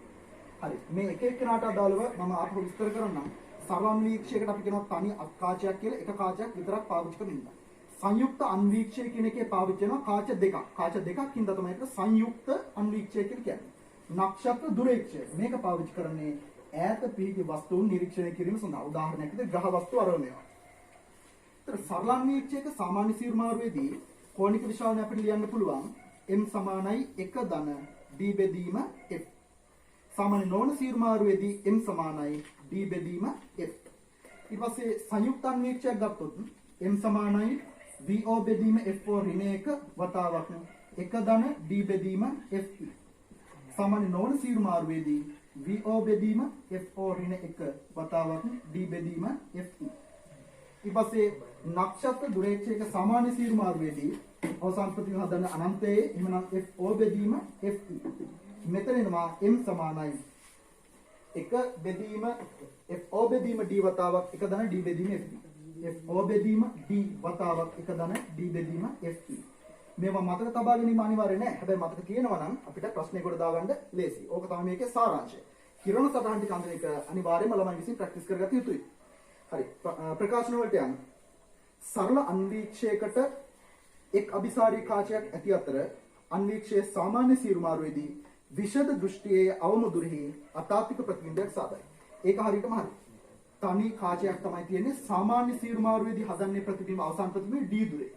හරි. මේ එක එක්කෙනාට අදාළව මම ආපහු විස්තර කරන්නම්. සරල අන්වීක්ෂයකට අපි කියනවා තනි කාචයක් කියලා. එක කාචයක් විතරක් පාවිච්චි කරමින්. සංයුක්ත අන්වීක්ෂය කියන එකේ පාවිච්චි කරනවා කාච දෙකක්. කාච දෙකක් හින්දා තමයි ඒක සංයුක්ත අන්වීක්ෂය කියලා කියන්නේ. නක්ෂත්‍ර දුරේක්ෂය. මේක පාවිච්චි කරන්නේ ඈත පිහිටි වස්තුන් නිරීක්ෂණය කිරීම සඳහා. උදාහරණයක් විදිහට ග්‍රහ වස්තු අරගෙනවා. සරල අන්වීක්ෂයක සාමාන්‍ය සීරු මාරුවේදී කෝණික විශාලය අපිට ලියන්න පුළුවන් m සමානයි 1 ධන d බෙදීම f. සාමාන්‍ය නොවන සීරු මාරුවේදී m සමානයි d බෙදීම f. ඊට පස්සේ සංයුක්ත අන්වීක්ෂයක් ගත්තොත් m සමානයි vo බෙදීම f ඍණ 1 වතාවක් 1 ධන d බෙදීම f. සාමාන්‍ය නොවන සීරු මාරුවේදී vo බෙදීම f ඍණ 1 වතාවක් d බෙදීම f. ඊපස්සේ නක්ෂත්‍ර දුරේක්ෂයක සාමාන්‍ය සීරු මාරුවේදී අවසාන ප්‍රතිබිම්බ හදන අනන්තයේ එහෙමනම් FO බෙදීම FE. මෙතන එනවා M සමානයි 1 බෙදීම FO බෙදීම D වතාවක් 1 ධන D බෙදීම FE. FO බෙදීම D වතාවක් 1 ධන D බෙදීම FE. මේවා මතක තබා ගැනීම අනිවාර්ය නැහැ. හැබැයි මතක තියෙනවා නම් අපිට ප්‍රශ්නයකට දාගන්න ලේසි. ඕක තමයි මේකේ සාරාංශය. කිරණ සටහන් ටික අඳින එක අනිවාර්යයෙන්ම ළමයි විසින් ප්‍රැක්ටිස් කරගත යුතුයි. හරි ප්‍රකාශන වලට යන්න. සරල අන්වීක්ෂයකට එක් අபிසාරී කාචයක් ඇති අතර අන්වීක්ෂයේ සාමාන්‍ය සීරු මාරුවේදී විෂද දෘෂ්ටියේ අවම දුරෙහි අතාපික ප්‍රතිබිම්බයක් සාදයි. ඒක හරියටම හරි. තනි කාචයක් තමයි තියෙන්නේ සාමාන්‍ය සීරු මාරුවේදී හදන්නේ ප්‍රතිබිම්බ අවසාන ප්‍රතිබිම්බ d දුරේ.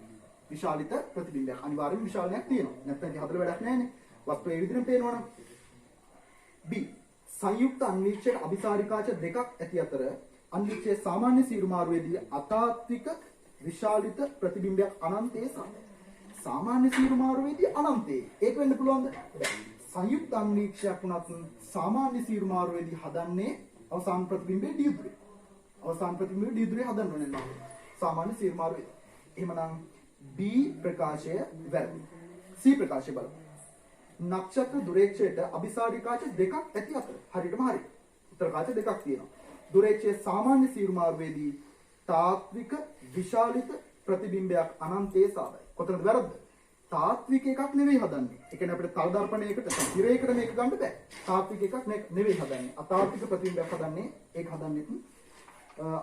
විශාලිත ප්‍රතිබිම්බයක් අනිවාර්යයෙන්ම විශාලයක් තියෙනවා. නැත්නම් ඒක හදලා වැඩක් නැහැ නේ. වස්තුව ඒ විදිහට පේනවනම්. b සංයුක්ත අන්වීක්ෂයක අபிසාරී කාච දෙකක් ඇති අතර අන්වීක්ෂයේ සාමාන්‍ය සීරු මාරුවේදී අතාත්වික විශාලිත ප්‍රතිබිම්බයක් අනන්තයේ සාමාන්‍ය සීරු මාරුවේදී අනන්තයේ ඒක වෙන්න පුළුවන්ද? සංයුක්ත අන්වීක්ෂයක් වුණත් සාමාන්‍ය සීරු මාරුවේදී හදන්නේ අවසාන ප්‍රතිබිම්බයේ d දුරේ. අවසාන ප්‍රතිබිම්බයේ d දුරේ හදන්න ඕනේ නේද? සාමාන්‍ය සීරු මාරුවේදී. එහෙමනම් B ප්‍රකාශය වැරදි. C ප්‍රකාශය බලමු. නක්ෂත්‍ර දුරේක්ෂයට අபிසාරී කාච දෙකක් ඇති අතර හරියටම හරි. උත්තර කාච දෙකක් තියෙනවා. දුරේක්ෂයේ සාමාන්‍ය සීරු මාරුවේදී තාත්වික විශාලිත ප්‍රතිබිම්බයක් අනන්තයේ සාදයි. කොතනද වැරද්ද? තාත්වික එකක් නෙවෙයි හදන්නේ. ඒ කියන්නේ අපිට තල දර්පණයකට තිරයකට මේක ගන්න බෑ. තාත්වික එකක් නෙවෙයි හදන්නේ. අතාත්වික ප්‍රතිබිම්බයක් හදන්නේ ඒක හදන්නේ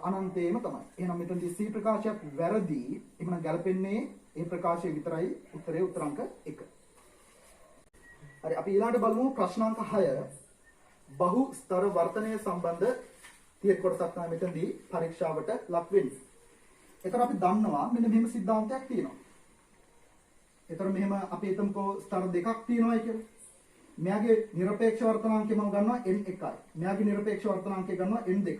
අනන්තයේම තමයි. එහෙනම් මෙතනදී C ප්‍රකාශයක් වැරදි. එහෙනම් ගැලපෙන්නේ ඒ ප්‍රකාශය විතරයි. උත්තරේ උත්තරාංක 1. හරි අපි ඊළඟට බලමු ප්‍රශ්නාංක 6. බහු ස්තර වර්තනය සම්බන්ධ තියෙන කොටසක් තමයි මෙතනදී පරීක්ෂාවට ලක් වෙන්නේ. ඒතර අපි දන්නවා මෙන්න මෙහෙම સિદ્ધාන්තයක් තියෙනවා. ඒතර මෙහෙම අපි හිතමුකෝ ස්තර දෙකක් තියෙනවායි කියලා. මෙයාගේ නිරපේක්ෂ වර්තනාංකය මම ගන්නවා n1යි. මෙයාගේ නිරපේක්ෂ වර්තනාංකය ගන්නවා n2යි.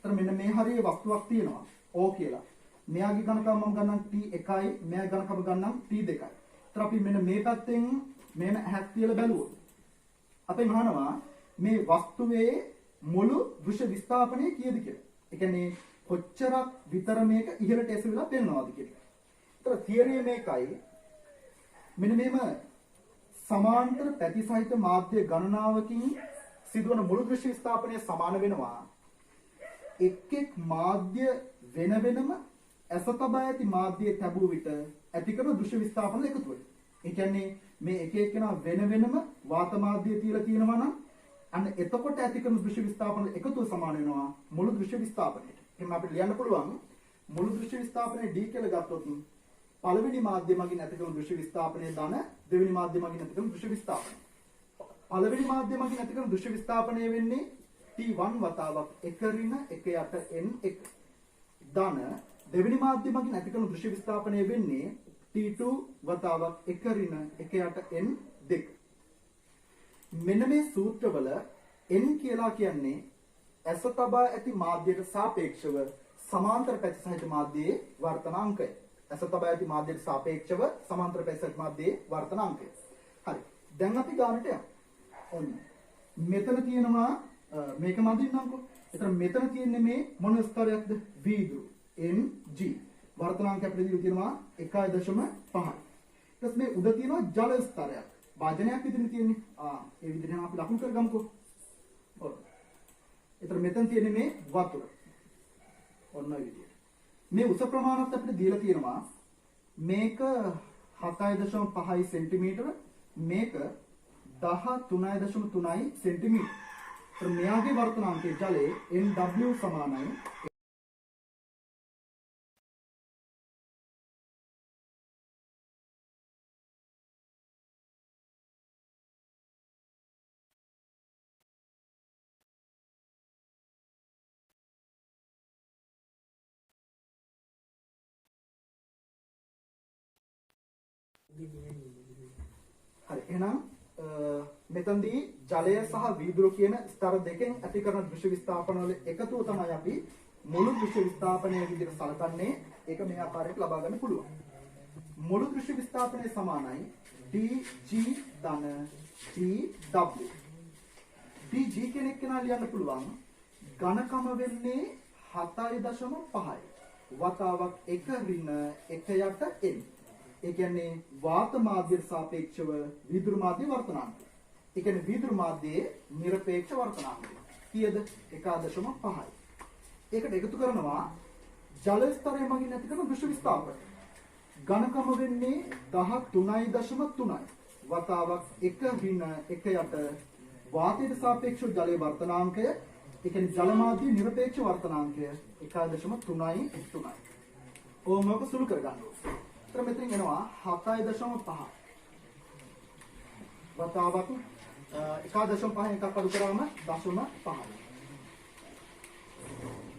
ඒතර මෙන්න මේ හරියේ වස්තුවක් තියෙනවා O කියලා. මෙයාගේ ඝනකම මම ගන්නම් t1යි, මෙයාගේ ඝනකම ගන්නම් t2යි. ඒතර අපි මෙන්න මේ පැත්තෙන් මෙන්න ඇහක් තියලා බැලුවොත් අපි මහනවා මේ වස්තුවේ මුළු දෘශ්‍ය විස්ථාපනය කීයද කියලා. ඒ කියන්නේ කොච්චරක් විතර මේක ඉහළට එසවිලා පේනවාද කියලා. ඒතර තියරිය මේකයි. මෙන්න මේම සමාන්තර පැති සහිත මාධ්‍ය ගණනාවකින් සිදුවන මුළු දෘශ්‍ය විස්ථාපනය සමාන වෙනවා එක් එක් මාධ්‍ය වෙන වෙනම ඇස තබා ඇති මාධ්‍යයේ තැබූ විට ඇති කරන දෘශ්‍ය විස්ථාපන එකතු වෙයි. ඒ කියන්නේ මේ එක එක්කෙනා වෙන වෙනම වාත මාධ්‍ය තියලා තියෙනවා නම් අන්න එතකොට ඇති කරන දෘශ්‍ය විස්ථාපන එකතුව සමාන වෙනවා මුළු දෘශ්‍ය විස්ථාපනයට. එහෙනම් අපිට ලියන්න පුළුවන් මුළු දෘශ්‍ය විස්ථාපනයේ D කියලා ගත්තොත් පළවෙනි මාධ්‍ය මගින් ඇති කරන දෘශ්‍ය විස්ථාපනයේ ධන දෙවෙනි මාධ්‍ය මගින් ඇති කරන දෘශ්‍ය විස්ථාපනය. පළවෙනි මාධ්‍ය මගින් ඇති කරන දෘශ්‍ය විස්ථාපනය වෙන්නේ T1 වතාවක් 1 ඍණ 1 යට n1. ධන දෙවෙනි මාධ්‍ය මගින් ඇති කරන දෘශ්‍ය විස්ථාපනය වෙන්නේ T2 වතාවක් 1 ඍණ 1 යට n2. මෙන්න මේ සූත්‍රවල n කියලා කියන්නේ ඇස තබා ඇති මාධ්‍යයට සාපේක්ෂව සමාන්තර පැති සහිත මාධ්‍යයේ වර්තනාංකය. ඇස තබා ඇති මාධ්‍යයට සාපේක්ෂව සමාන්තර පැති සහිත මාධ්‍යයේ වර්තනාංකය. හරි. දැන් අපි ගානට යමු. ඔන්න. මෙතන තියෙනවා මේක මදින්නම්කෝ. එතන මෙතන තියෙන්නේ මේ මොන ස්තරයක්ද? වීදුරු. Mg. වර්තනාංකය අපිට දීලා තියෙනවා 1.5. ඊට මේ උඩ තියෙනවා ජල ස්තරයක්. වාදනයක් විදිහට තියෙන්නේ. ඒ විදිහට අපි ලකුණු කරගමුකෝ. ඔන්න. එතන මෙතන තියෙන්නේ මේ වතුර. ඔන්න ඔය විදිහට. මේ උස ප්‍රමාණත් අපිට දීලා තියෙනවා. මේක 7.5 සෙන්ටිමීටර, මේක 13.3 සෙන්ටිමීටර. එතන මෙයාගේ වර්තනාංකයේ ජලයේ NW සමානයි හරි. එහෙනම් මෙතනදී ජලය සහ වීදුරු කියන ස්තර දෙකෙන් ඇති කරන දෘශ්‍ය විස්ථාපන වල එකතුව තමයි අපි මුළු දෘශ්‍ය විස්ථාපනයේ විදිහට සලකන්නේ. ඒක මේ ආකාරයට ලබා ගන්න පුළුවන්. මුළු දෘශ්‍ය විස්ථාපනයේ සමානයි DG ධන TW. DG කෙනෙක් කෙනා ලියන්න පුළුවන් ඝනකම වෙන්නේ 7.5 වතාවක් 1 ඍණ 1 යට n. ඒ කියන්නේ වාත මාධ්‍යයට සාපේක්ෂව වීදුරු මාධ්‍ය වර්තනාංකය. ඒ කියන්නේ වීදුරු මාධ්‍යයේ নিরপেক্ষ වර්තනාංකය. කීයද? 1.5යි. ඒකට එකතු කරනවා ජල ස්තරය මගින් ඇති කරන දෘශ්‍ය විස්ථාපනය. ඝනකම වෙන්නේ 13.3යි. වතාවක් 1 ඍණ 1 යට වාතයට සාපේක්ෂව ජලයේ වර්තනාංකය. ඒ කියන්නේ ජල මාධ්‍යයේ নিরপেক্ষ වර්තනාංකය 1.3යි. ඕමක සුළු කරගන්න ඕනේ. तर මෙතන එනවා 7.5 වතාවක් 1.5 එකක් අඩු කරාම 0.5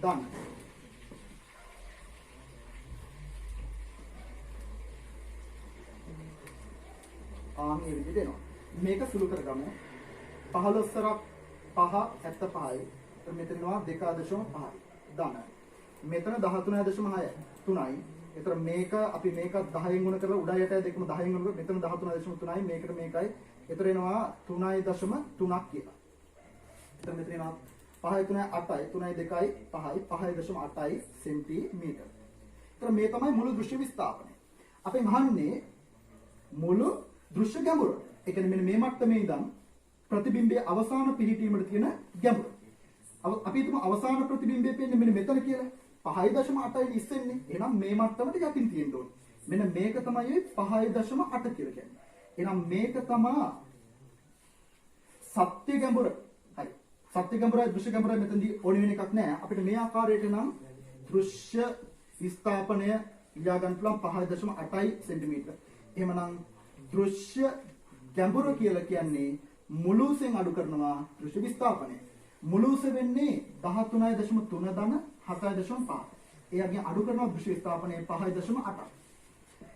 දන් මේ විදිහට එනවා. මේක සුළු කරගමු. 15 සරක් 5 75යි. तर මෙතන එනවා 2.5යි දන. මෙතන 13.6යි 3යි. එතන මේක අපි මේක 10න් ගුණ කරලා උඩ යට දෙකම 10න් ගුණ කරලා මෙතන 13.3යි මේකට මේකයි. එතන එනවා 3.3ක් කියලා. එතන මෙතන එනවා 5 3 8යි 3 2යි 5යි 5.8යි සෙන්ටිමීටර. එතන මේ තමයි මුළු දෘශ්‍ය විස්ථාපනය. අපෙන් අහන්නේ මුළු දෘශ්‍ය ගැඹුර. ඒ කියන්නේ මෙන්න මේ මට්ටමේ ඉඳන් ප්‍රතිබිම්බයේ අවසාන පිහිටීමට තියෙන ගැඹුර. අපි හිතමු අවසාන ප්‍රතිබිම්බය පෙන්නේ මෙන්න මෙතන කියලා. 5.8යි ඉස්සෙන්නේ. එහෙනම් මේ මට්ටමට යටින් තියෙන්න ඕනේ. මෙන්න මේක තමයි 5.8 කියලා කියන්නේ. එහෙනම් මේක තමයි සත්‍ය ගැඹුර. හරි. සත්‍ය ගැඹුරයි දෘශ්‍ය ගැඹුරයි මෙතනදී ඕන වෙන එකක් නෑ. අපිට මේ ආකාරයට නම් දෘශ්‍ය විස්ථාපනය ලියා ගන්න පුළුවන් 5.8යි සෙන්ටිමීටර. එහෙමනම් දෘශ්‍ය ගැඹුර කියලා කියන්නේ මුළුසෙන් අඩු කරනවා දෘශ්‍ය විස්ථාපනය. මුළුස වෙන්නේ 13.3 ධන 7.5. එයාගේ අඩු කරනවා දෘශ්‍ය විස්ථාපනයේ 5.8.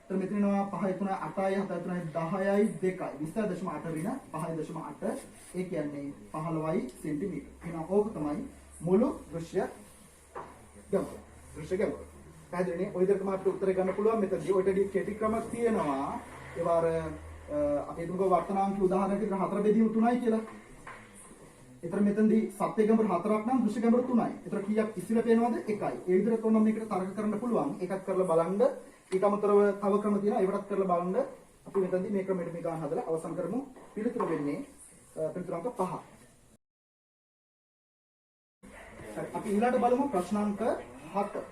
එතන මෙතන එනවා 5 3 8යි 7 3 10යි 2යි 20.8 ඍණ 5.8. ඒ කියන්නේ 15යි සෙන්ටිමීටර. එහෙනම් ඕක තමයි මුළු දෘශ්‍ය ගැඹුර. දෘශ්‍ය ගැඹුර. පැහැදිලිනේ? ඔය විදිහට තමයි අපිට උත්තර ගන්න පුළුවන්. මෙතනදී ඔයටදී කෙටි ක්‍රමයක් තියෙනවා. ඒවා අර අපි හිතමුකෝ වර්තනාංක උදාහරණයක් විදිහට 4 බෙදීම 3යි කියලා. එතන මෙතනදී සත්‍ය ගැඹුර 4ක් නම් දෘශ්‍ය ගැඹුර 3යි. එතන කීයක් ඉස්සෙල්ලා පේනවද? 1යි. ඒ විදිහට කොහොමද මේකට තර්ක කරන්න පුළුවන්? එකක් කරලා බලන්න. ඊට අමතරව තව ක්‍රම තියෙනවා. ඒවටත් කරලා බලන්න. අපි මෙතනදී මේ ක්‍රමයට මේ ගාන හදලා අවසන් කරමු. පිළිතුර වෙන්නේ පිළිතුරක් 5. හරි අපි ඊළඟට බලමු ප්‍රශ්නාංක 7.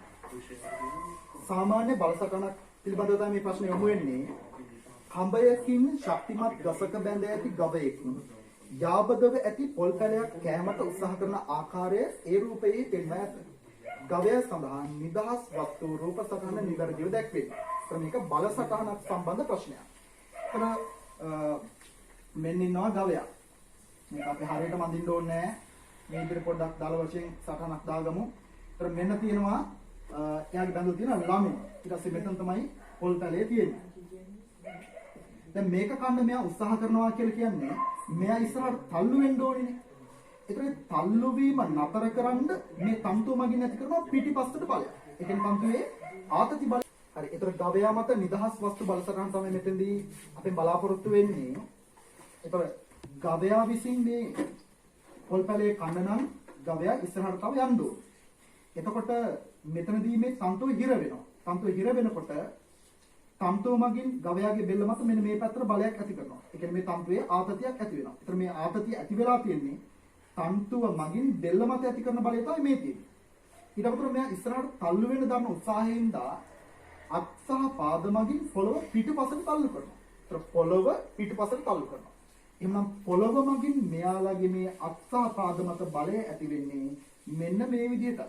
සාමාන්‍ය බල සටහනක් පිළිබඳව තමයි මේ ප්‍රශ්නේ යොමු වෙන්නේ. කඹයකින් ශක්තිමත් ගසක බැඳ ඇති ගවයෙක් යාබදව ඇති පොල් පැලයක් කෑමට උත්සාහ කරන ආකාරය ඒ රූපයේ පෙන්වා ඇත. ගවයා සඳහා නිදහස් වස්තු රූප සටහන නිවැරදිව දැක්වේ. මේක බල සටහනක් සම්බන්ධ ප්‍රශ්නයක්. ඒතර මෙන්න ඉන්නවා ගවයා. මේක අපි හරියට මඳින්න ඕනේ නැහැ. මේ විදිහට පොඩ්ඩක් දාල වශයෙන් සටහනක් දාගමු. ඒතර මෙන්න තියෙනවා එයාගේ බඳු තියෙන ළමු. ඊට පස්සේ මෙතන තමයි පොල් පැලේ තියෙන්නේ. දැන් මේක කන්න මෙයා උත්සාහ කරනවා කියලා කියන්නේ මෙයා ඉස්සරහට තල්ලු වෙන්න ඕනේ. ඒතර තල්ලු වීම නතර කරන්න මේ තන්තුව මගින් ඇති කරන පිටිපස්සට බලය. ඒ කියන්නේ තන්තුවේ ආතති බලය. හරි. ඒතර ගවයා මත නිදහස් වස්තු බලසටහන තමයි මෙතෙන්දී අපෙන් බලාපොරොත්තු වෙන්නේ. ඒතර ගවයා විසින් මේ පොල් පැලේ කන්න නම් ගවයා ඉස්සරහට තව යන්න ඕනේ. එතකොට මෙතනදී මේ තන්තුව හිර වෙනවා. තන්තුව හිර වෙනකොට තන්තුව මගින් ගවයාගේ බෙල්ල මත මෙන්න මේ පැත්තට බලයක් ඇති කරනවා. ඒ කියන්නේ මේ තන්තුවේ ආතතියක් ඇති වෙනවා. ඒතර මේ ආතතිය ඇති වෙලා තියෙන්නේ තන්තුව මගින් බෙල්ල මත ඇති කරන බලය තමයි මේ තියෙන්නේ. ඊට අමතරව මෙයා ඉස්සරහට තල්ලු වෙන්න දන්න උත්සාහයෙන් අත් සහ පාද මගින් පොළව පිටුපසට තල්ලු කරනවා. ඒතර පොළව පිටුපසට තල්ලු කරනවා. එහෙනම් පොළව මගින් මෙයාලගේ මේ අත් සහ පාද මත බලය ඇති වෙන්නේ මෙන්න මේ විදිහට.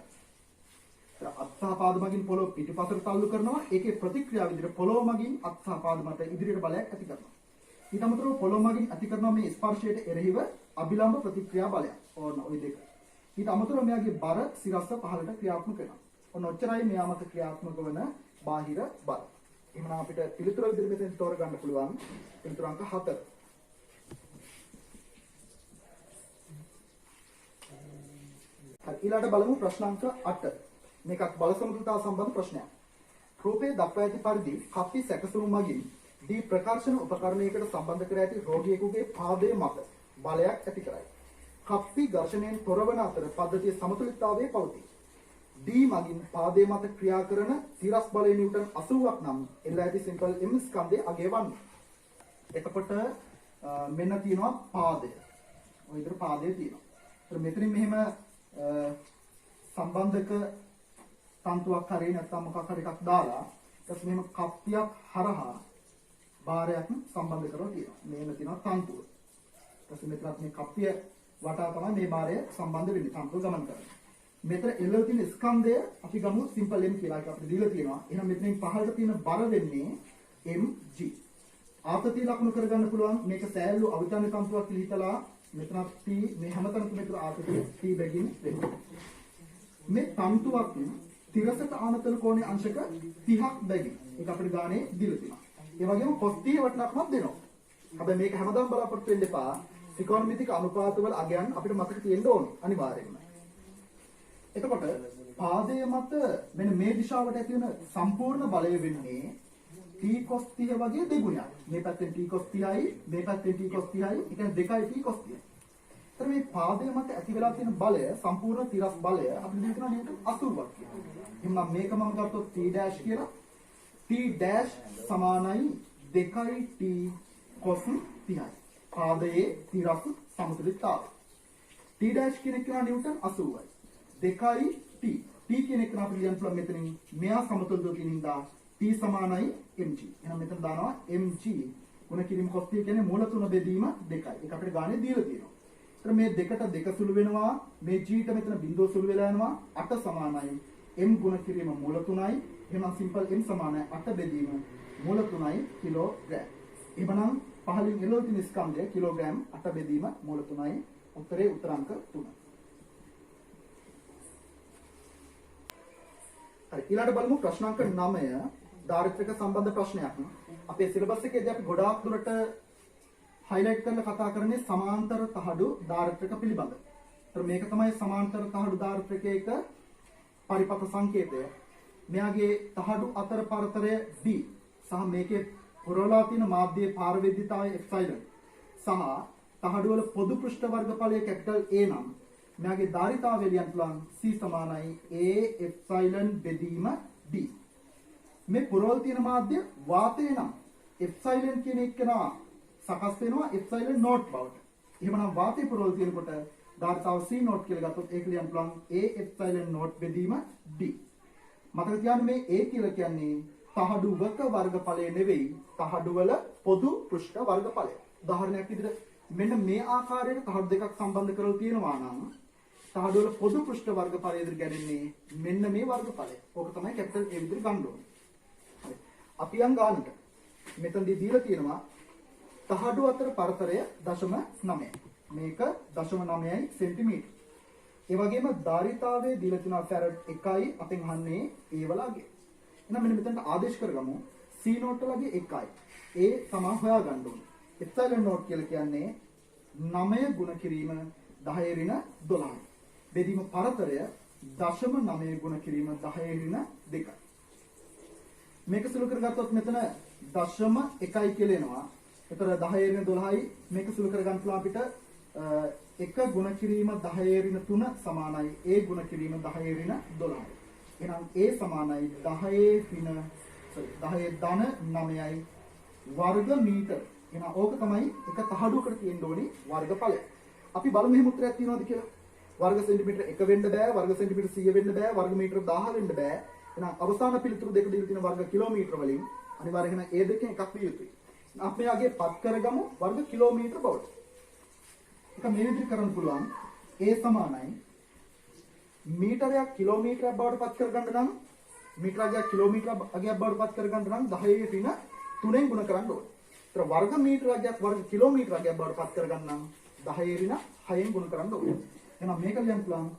අත් සහ පාද මගින් පොළව පිටුපසට තල්ලු කරනවා. ඒකේ ප්‍රතික්‍රියාව විදිහට පොළව මගින් අත් සහ පාද මත ඉදිරියට බලයක් ඇති කරනවා. ඊට අමතරව පොළව මගින් ඇති කරන මේ ස්පර්ශයට එරෙහිව අභිලම්බ ප්‍රතික්‍රියා බලය. ඕන ওই දෙක. ඊට අමතරව මෙයාගේ බර සිරස්ස පහළට ක්‍රියාත්මක වෙනවා. ඔන්න ඔච්චරයි මෙයා මත ක්‍රියාත්මක වන බාහිර බර. එහෙනම් අපිට පිළිතුර විදිහට මෙතෙන් තෝරගන්න පුළුවන්. පිළිතුර අංක 7. ඊළඟට බලමු ප්‍රශ්නාංක 8. මේකත් බල සමතුලිතතාව සම්බන්ධ ප්‍රශ්නයක්. රූපයේ දක්වා ඇති පරිදි කප්පි සැකසුණු මගින් දී ප්‍රකර්ෂණ උපකරණයකට සම්බන්ධ කර ඇති රෝගියෙකුගේ පාදයේ මත බලයක් ඇති කරයි. කප්පි ඝර්ෂණයෙන් තොරවන අතර පද්ධතිය සමතුලිතතාවයේ පවතී. දී මගින් පාදයේ මත ක්‍රියා කරන තිරස් බලය නිව්ටන් 80ක් නම් එල්ලා ඇති සිම්පල් m ස්කන්ධයේ අගය වන්නේ. එතකොට මෙන්න තියෙනවා පාදය. ඔය විතර පාදය තියෙනවා. ඒත් මෙතනින් මෙහෙම සම්බන්ධක තන්තුවක් හරිය නැත්නම් මොකක් හරි එකක් දාලා ඊට මෙහෙම කප්පියක් හරහා බාරයක් සම්බන්ධ කරලා තියෙනවා. මේන තියෙනවා තන්තුව. ඊට මෙතනත් මේ කප්පිය වටා තමයි මේ බාරය සම්බන්ධ වෙන්නේ තන්තුව ගමන් කරන්නේ. මෙතන එල්ලලා තියෙන ස්කන්ධය අපි ගමු සිම්පල් m කියලා එක අපිට දීලා තියෙනවා. එහෙනම් මෙතනින් පහළට තියෙන බර වෙන්නේ mg. ආතතිය ලකුණු කරගන්න පුළුවන් මේක සෑල්ලු අවිතන්‍ය තන්තුවක් කියලා හිතලා මෙතනත් t මේ හැමතැනම මෙතන ආතතිය t බැගින් වෙනවා. මේ තන්තුවක් තිරසට ආනතල කෝණයේ අංශක 30ක් බැගින්. ඒක අපිට ගානේ දීලා තියෙනවා. ඒ වගේම cos 30 වටනක්මත් දෙනවා. හැබැයි මේක හැමදාම බලාපොරොත්තු වෙන්න එපා. ත්‍රිකෝණමිතික අනුපාතවල අගයන් අපිට මතක තියෙන්න ඕනේ අනිවාර්යයෙන්ම. එතකොට පාදයේ මත මෙන්න මේ දිශාවට ඇති වෙන සම්පූර්ණ බලය වෙන්නේ t cos 30 වගේ දෙගුණයක්. මේ පැත්තෙන් t cos 30යි, මේ පැත්තෙන් t cos 30යි. ඒ කියන්නේ දෙකයි t cos 30යි. ඒතර මේ පාදයේ මත ඇති වෙලා තියෙන බලය සම්පූර්ණ තිරස් බලය අපිට දෙනවා නේද 80ක් කියලා. එහෙනම් මේක මම ගත්තොත් t dash කියලා. t dash සමානයි 2t cos 30යි. පාදයේ තිරස් සමතුලිතතාවය. t dash කියන එක නිව්ටන් 80යි. 2යි t. t කියන එක අපිට ලියන්න පුළුවන් මෙතනින් මෙයා සමතුලිතව කියන හින්දා t සමානයි mg. එහෙනම් මෙතන දානවා mg ගුණ කිරීම cos 30 කියන්නේ මූල තුන බෙදීම 2යි. ඒක අපිට ගානේ දීලා තියෙනවා. ඒතර මේ දෙකට දෙක සුළු වෙනවා. මේ g ට මෙතන බිඳුව සුළු වෙලා යනවා. 8 සමානයි m ගුණ කිරීම මූල 3යි. එහෙනම් සිම්පල් m සමානයි 8 බෙදීම මූල 3යි කිලෝග්‍රෑම්. එහෙනම් පහලින් එළවලු තියෙන ස්කන්ධය කිලෝග්‍රෑම් 8 බෙදීම මූල 3යි. උත්තරේ උත්තරාංක 3. හරි ඊළඟට බලමු ප්‍රශ්නාංක 9 දාරිද්ර්‍යක සම්බන්ධ ප්‍රශ්නයක්. අපේ සිලබස් එකේදී අපි ගොඩාක් දුරට highlight කරලා කතා කරන්නේ සමාන්තර තහඩු දාරිද්ර්‍යක පිළිබඳ. ඒතර මේක තමයි සමාන්තර තහඩු දාරිද්ර්‍යකයක පරිපත සංකේතය. මෙයාගේ තහඩු අතර පරතරය d සහ මේකේ පුරවලා තියෙන මාධ්‍යයේ පාරවේදීතාවය එප්සයිලන් සහ තහඩු වල පොදු පෘෂ්ඨ වර්ගඵලය කැපිටල් A නම් මෙයාගේ ධාරිතාවය ලියන්න පුළුවන් c සමානයි a එප්සයිලන් බෙදීම d. මේ පුරවල තියෙන මාධ්‍ය වාතය නම් එප්සයිලන් කියන එක සකස් වෙනවා එප්සයිලන් නෝට් බවට. එහෙමනම් වාතය පුරවල තියෙනකොට ධාරිතාව C නෝට් කියලා ගත්තොත් ඒක ලියන්න පුළුවන් A එප්සයිලන් නෝට් බෙදීම D. මතක තියාගන්න මේ A කියලා කියන්නේ තහඩුවක වර්ගඵලය නෙවෙයි තහඩුවල පොදු පෘෂ්ඨ වර්ගඵලය. උදාහරණයක් විදිහට මෙන්න මේ ආකාරයට තහඩු දෙකක් සම්බන්ධ කරලා තියෙනවා නම් තහඩුවල පොදු පෘෂ්ඨ වර්ගඵලය ඉදිරි ගැනෙන්නේ මෙන්න මේ වර්ගඵලය. ඕක තමයි කැපිටල් A විදිහට ගන්න ඕනේ. හරි. අපි යන් ගන්නට මෙතනදී දීලා තියෙනවා තහඩු අතර පරතරය 0.9. මේක 0.9යි සෙන්ටිමීටර්. ඒ වගේම ධාරිතාවයේ දීලා තියෙනවා ෆැරඩ් 1යි අපෙන් අහන්නේ A වලගේ. එහෙනම් මෙන්න මෙතනට ආදේශ කරගමු C නෝට් වලගේ 1යි. A තමයි හොයාගන්න ඕනේ. එප්සයිලන් නෝට් කියලා කියන්නේ 9 ගුණ කිරීම 10 ඍණ 12යි. බෙදීම පරතරය 0.9 ගුණ කිරීම 10 ඍණ 2යි. මේක සුළු කරගත්තොත් මෙතන 0.1යි කියලා එනවා. ඒතර 10 ඍණ 12යි මේක සුළු කරගන්න පුළුවන් අපිට 1 ගුණ කිරීම 10 ඍණ 3 සමානයි A ගුණ කිරීම 10 ඍණ 12යි. එහෙනම් A සමානයි 10 ධන 9යි වර්ග මීටර. එහෙනම් ඕක තමයි එක තහඩුවකට තියෙන්න ඕනේ වර්ගඵලය. අපි බලමු මෙහෙම උත්තරයක් තියෙනවද කියලා. වර්ග සෙන්ටිමීටර 1 වෙන්න බෑ, වර්ග සෙන්ටිමීටර 100 වෙන්න බෑ, වර්ග මීටර 1000 වෙන්න බෑ. එහෙනම් අවසාන පිළිතුරු දෙක දීලා තියෙන වර්ග කිලෝමීටර වලින් අනිවාර්යයෙන් ඒ දෙකෙන් එකක් විය යුතුයි. අපි ආගේ පත් කරගමු වර්ග කිලෝමීටර බවට. ඒක මේ විදිහට කරන්න පුළුවන්. A සමානයි මීටරයක් කිලෝමීටරයක් බවට පත් කරගන්න නම් මීටරයක් කිලෝමීටරයක් බවට පත් කරගන්න නම් 10 ඍණ 3ෙන් ගුණ කරන්න ඕනේ. ඒතර වර්ග මීටරයක් වර්ග කිලෝමීටරයක් බවට පත් කරගන්න නම් 10 ඍණ 6ෙන් ගුණ කරන්න ඕනේ. එහෙනම් මේක ලියන්න පුළුවන්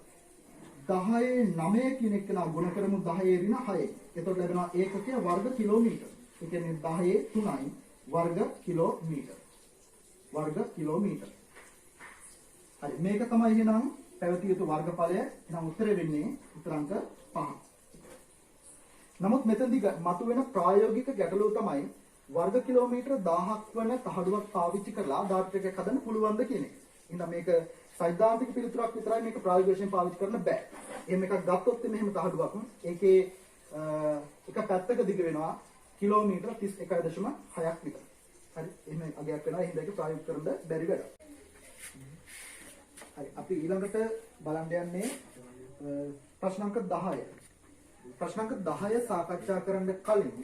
10 9 කියන එක නා ගුණ කරමු 10 ඍණ 6. එතකොට ලැබෙනවා ඒකකය වර්ග කිලෝමීටර. ඒ කියන්නේ 10 3යි වර්ග කිලෝමීටර. වර්ග කිලෝමීටර. හරි මේක තමයි එහෙනම් පැවතිය යුතු වර්ගඵලය. එහෙනම් උත්තරේ වෙන්නේ උත්තරාංක 5. නමුත් මෙතනදී මතුවෙන ප්‍රායෝගික ගැටලුව තමයි වර්ග කිලෝමීටර 1000ක් වන තහඩුවක් පාවිච්චි කරලා දාර්ශනිකයක් හදන්න පුළුවන්ද කියන එක. එහෙනම් මේක සෛද්ධාන්තික පිළිතුරක් විතරයි මේක ප්‍රායෝගික වශයෙන් පාවිච්චි කරන්න බෑ. එහෙම එකක් ගත්තොත් මෙහෙම තහඩුවක් ඒකේ එක පැත්තක දිග වෙනවා කිලෝමීටර 31.6ක් විතර. හරි එහෙම අගයක් වෙනවා. එහෙනම් ඒක ප්‍රායෝගික කරන්න බැරි වැඩක්. හරි අපි ඊළඟට බලන්න යන්නේ ප්‍රශ්නාංක 10. ප්‍රශ්නාංක 10 සාකච්ඡා කරන්න කලින්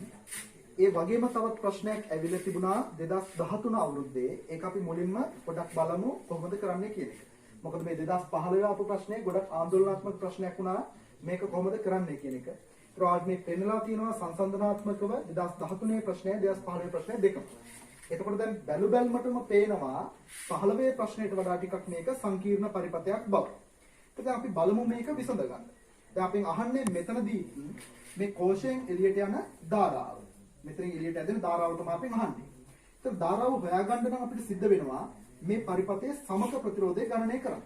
ඒ වගේම තවත් ප්‍රශ්නයක් ඇවිල්ලා තිබුණා 2013 අවුරුද්දේ. ඒක අපි මුලින්ම පොඩක් බලමු කොහොමද කරන්නේ කියන එක. මොකද මේ 2015 ආපු ප්‍රශ්නේ ගොඩක් ආందోලනාත්මක ප්‍රශ්නයක් වුණා. මේක කොහොමද කරන්නේ කියන එක. ඒත් මේ පෙන්නලා තියෙනවා සංසන්දනාත්මකව 2013 ප්‍රශ්නය 2015 ප්‍රශ්නය දෙකම. එතකොට දැන් බැලු බැලමටම පේනවා 15 ප්‍රශ්නයට වඩා ටිකක් මේක සංකීර්ණ පරිපතයක් බව. ඒත් අපි බලමු මේක විසඳ ගන්න. දැන් අපි අහන්නේ මෙතනදී මේ කෝෂයෙන් එළියට යන ධාරාව. මෙතනින් එළියට ඇදෙන ධාරාව තමයි අපි අහන්නේ. ඒත් ධාරාව හොයාගන්න නම් අපිට සිද්ධ වෙනවා මේ පරිපතයේ සමක ප්‍රතිරෝධය ගණනය කරන්න.